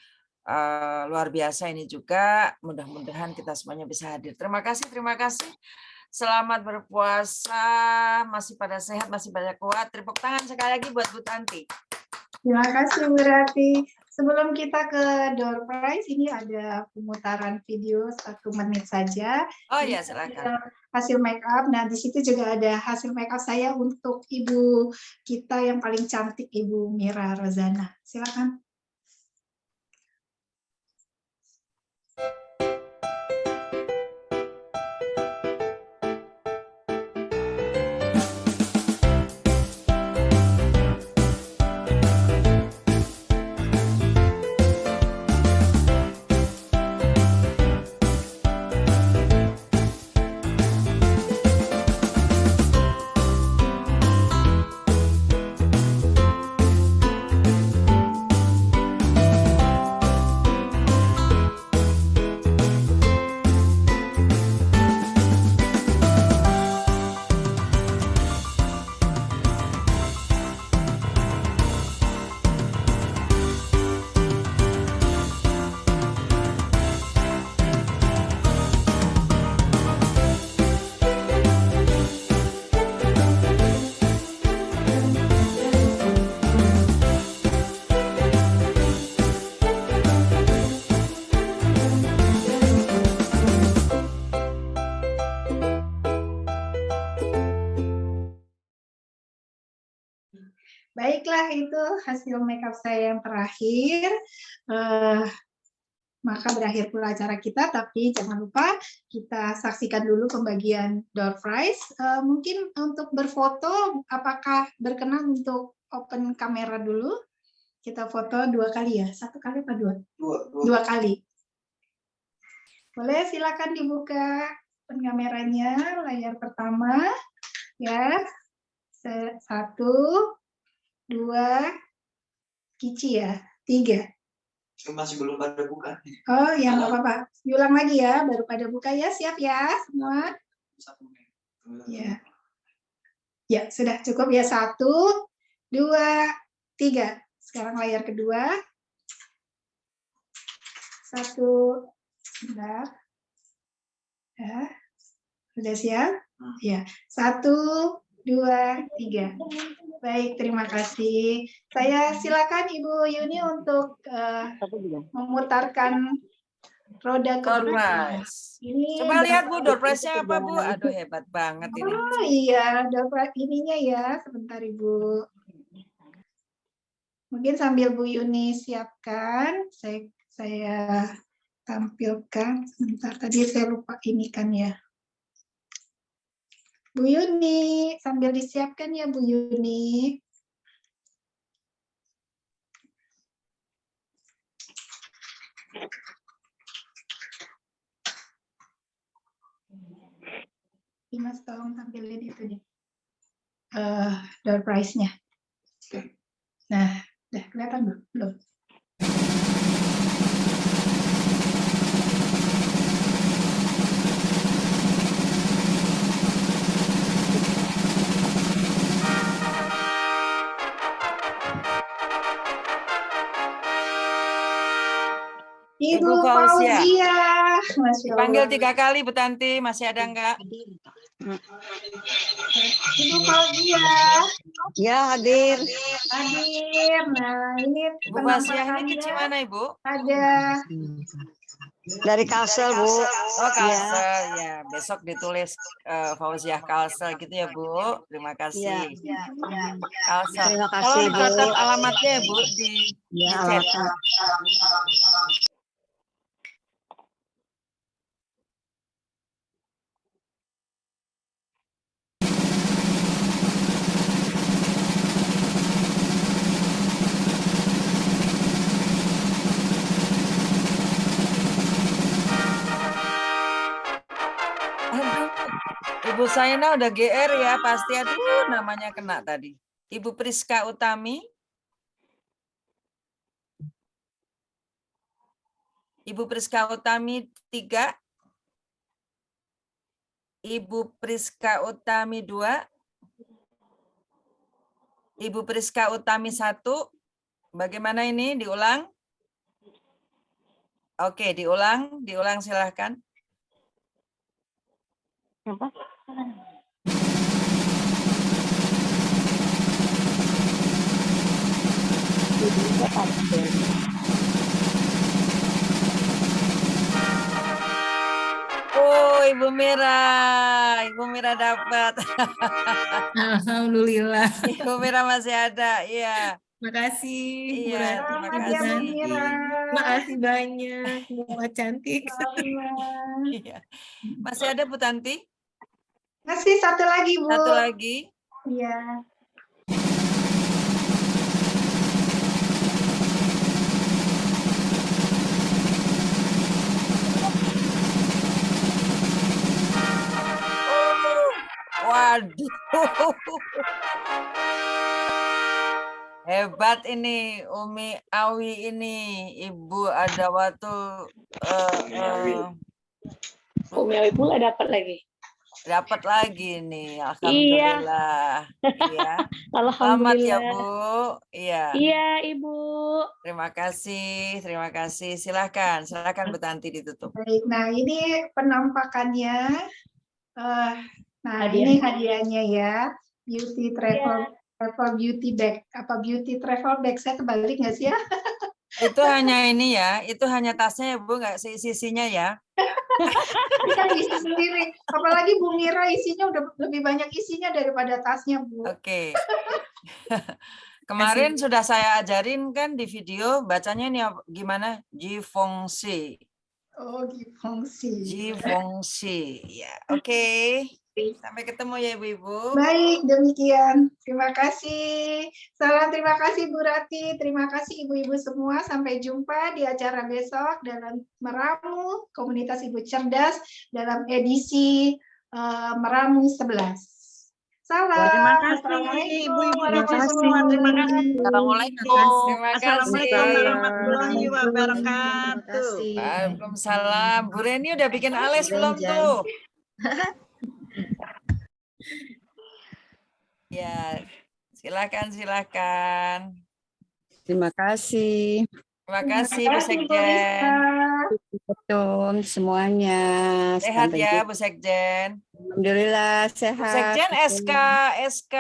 luar biasa ini juga. Mudah-mudahan kita semuanya bisa hadir. Terima kasih. Selamat berpuasa, masih pada sehat, masih pada kuat. Tepuk tangan sekali lagi buat Bu Tanti. Terima kasih Bu Rati. Sebelum kita ke door prize, ini ada pemutaran video 1 menit saja. Oh ya, silakan. Hasil make up. Nah, di situ juga ada hasil make up saya untuk ibu kita yang paling cantik, Ibu Mira Rozana. Silakan. Baiklah, itu hasil makeup saya yang terakhir. Maka berakhir pula acara kita, tapi jangan lupa kita saksikan dulu pembagian door prize. Mungkin untuk berfoto, apakah berkenan untuk open kamera dulu? Kita foto 2 kali ya? 1 kali apa 2? 2 kali. Boleh, silakan dibuka open kameranya, layar pertama. Ya, 1, 2, Kici ya, 3. Masih belum pada buka. Oh ya, nggak apa-apa. Diulang lagi ya, baru pada buka ya. Siap ya semua? Ya. Ya, sudah cukup ya. 1, 2, 3. Sekarang layar kedua. 1, sebentar. Ya, sudah siap? Ya, 1, 2, 3. Baik, terima kasih. Saya silakan Ibu Yuni untuk memutarkan roda Door kedua. prize. Ini Coba lihat Bu, door prize prize-nya apa Bu? Aduh hebat banget ini. Oh iya, door prize ininya ya. Sebentar Ibu. Mungkin sambil Bu Yuni siapkan, saya tampilkan. Sebentar, tadi saya lupa ini kan ya. Bu Yuni, sambil disiapkan ya Bu Yuni. Mas tolong tampilin itu nih. Door prize-nya. Nah, udah kelihatan belum? Ibu Fauzia. Dipanggil 3 kali Bu Tanti, masih ada enggak? Ibu Fauzia. Ya, hadir. Hadir. Nah, ini Ibu Fauzia ini kecil mana Ibu? Ada. Dari Kalsel, Bu. Oh, Kalsel ya. Besok ditulis Fauziah Kalsel gitu ya Bu. Terima kasih. Kalsel. Terima kasih, Tolong Bu. dicatat alamatnya ya Bu di chat. Ibu Saina udah GR ya, pasti aduh namanya kena tadi. Ibu Priska Utami. Ibu Priska Utami 3. Ibu Priska Utami 2. Ibu Priska Utami 1. Bagaimana ini? Diulang? Oke, diulang silahkan. Apa? Oh, Ibu Mira dapat. Alhamdulillah. Ibu Mira masih ada, iya. Makasih, Bu Iya, Rati. terima Bu kasih. Mira. Makasih banyak, semua cantik. Iya. Masih ada Bu Tanti? Masih satu lagi Bu. Satu lagi. Iya. Waduh. Hebat ini Umi Awi ini. Ibu ada waktu Umi Awi pula dapat lagi. dapat lagi nih. Alhamdulillah. Iya. Selamat ya Alhamdulillah. Bu. Iya. Iya, Ibu. Terima kasih, terima kasih. Silakan Bu Tanti ditutup. Baik, nah ini penampakannya. Nah, Hadiah. ini hadiahnya ya. Beauty travel beauty bag. Apa beauty travel bag? Saya kebalik nggak sih ya? Itu hanya ini ya, itu hanya tasnya ya Bu, nggak sisinya ya. Kita isi sendiri. Apalagi Bu Mira isinya udah lebih banyak isinya daripada tasnya Bu. Oke. Kemarin sudah saya ajarin kan di video, bacanya ini gimana? Jifongsi. Oh, Jifongsi. Jifongsi. Ya, oke. Sampai ketemu ya Ibu-ibu. Baik, demikian. Terima kasih. Salam terima kasih Bu Rati. Terima kasih Ibu-ibu semua. Sampai jumpa di acara besok dalam Meramu Komunitas Ibu Cerdas dalam edisi Meramu 11. Salam. Terima kasih Ibu-ibu semua. Terima kasih. Assalamualaikum. Terima kasih. Assalamualaikum warahmatullahi wabarakatuh. Waalaikumsalam. Bu Reni udah bikin ales belum tuh? Ya, silakan. Terima kasih. Terima kasih Bu Bu Sekjen. Betul semuanya. Sehat Sampai ya jumpa. Bu Sekjen. Alhamdulillah Bu sehat. Sekjen SK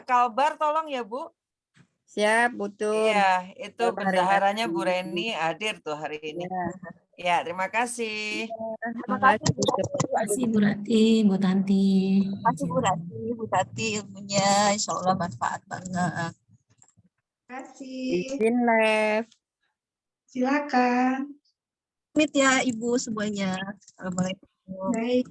Kalbar tolong ya Bu. Siap, betul. Iya, itu Kalbar ya. bendaharanya Bu Reni hadir tuh hari ini. Ya, Ya, terima kasih. terima kasih. Betul. Terima kasih Bu Rati, Bu Tanti. Terima kasih Bu Rati, Bu Tati ilmunya, insya Allah manfaat banget. Terima kasih. Izin live. Silakan. Pamit ya Ibu semuanya. Assalamualaikum. Baik.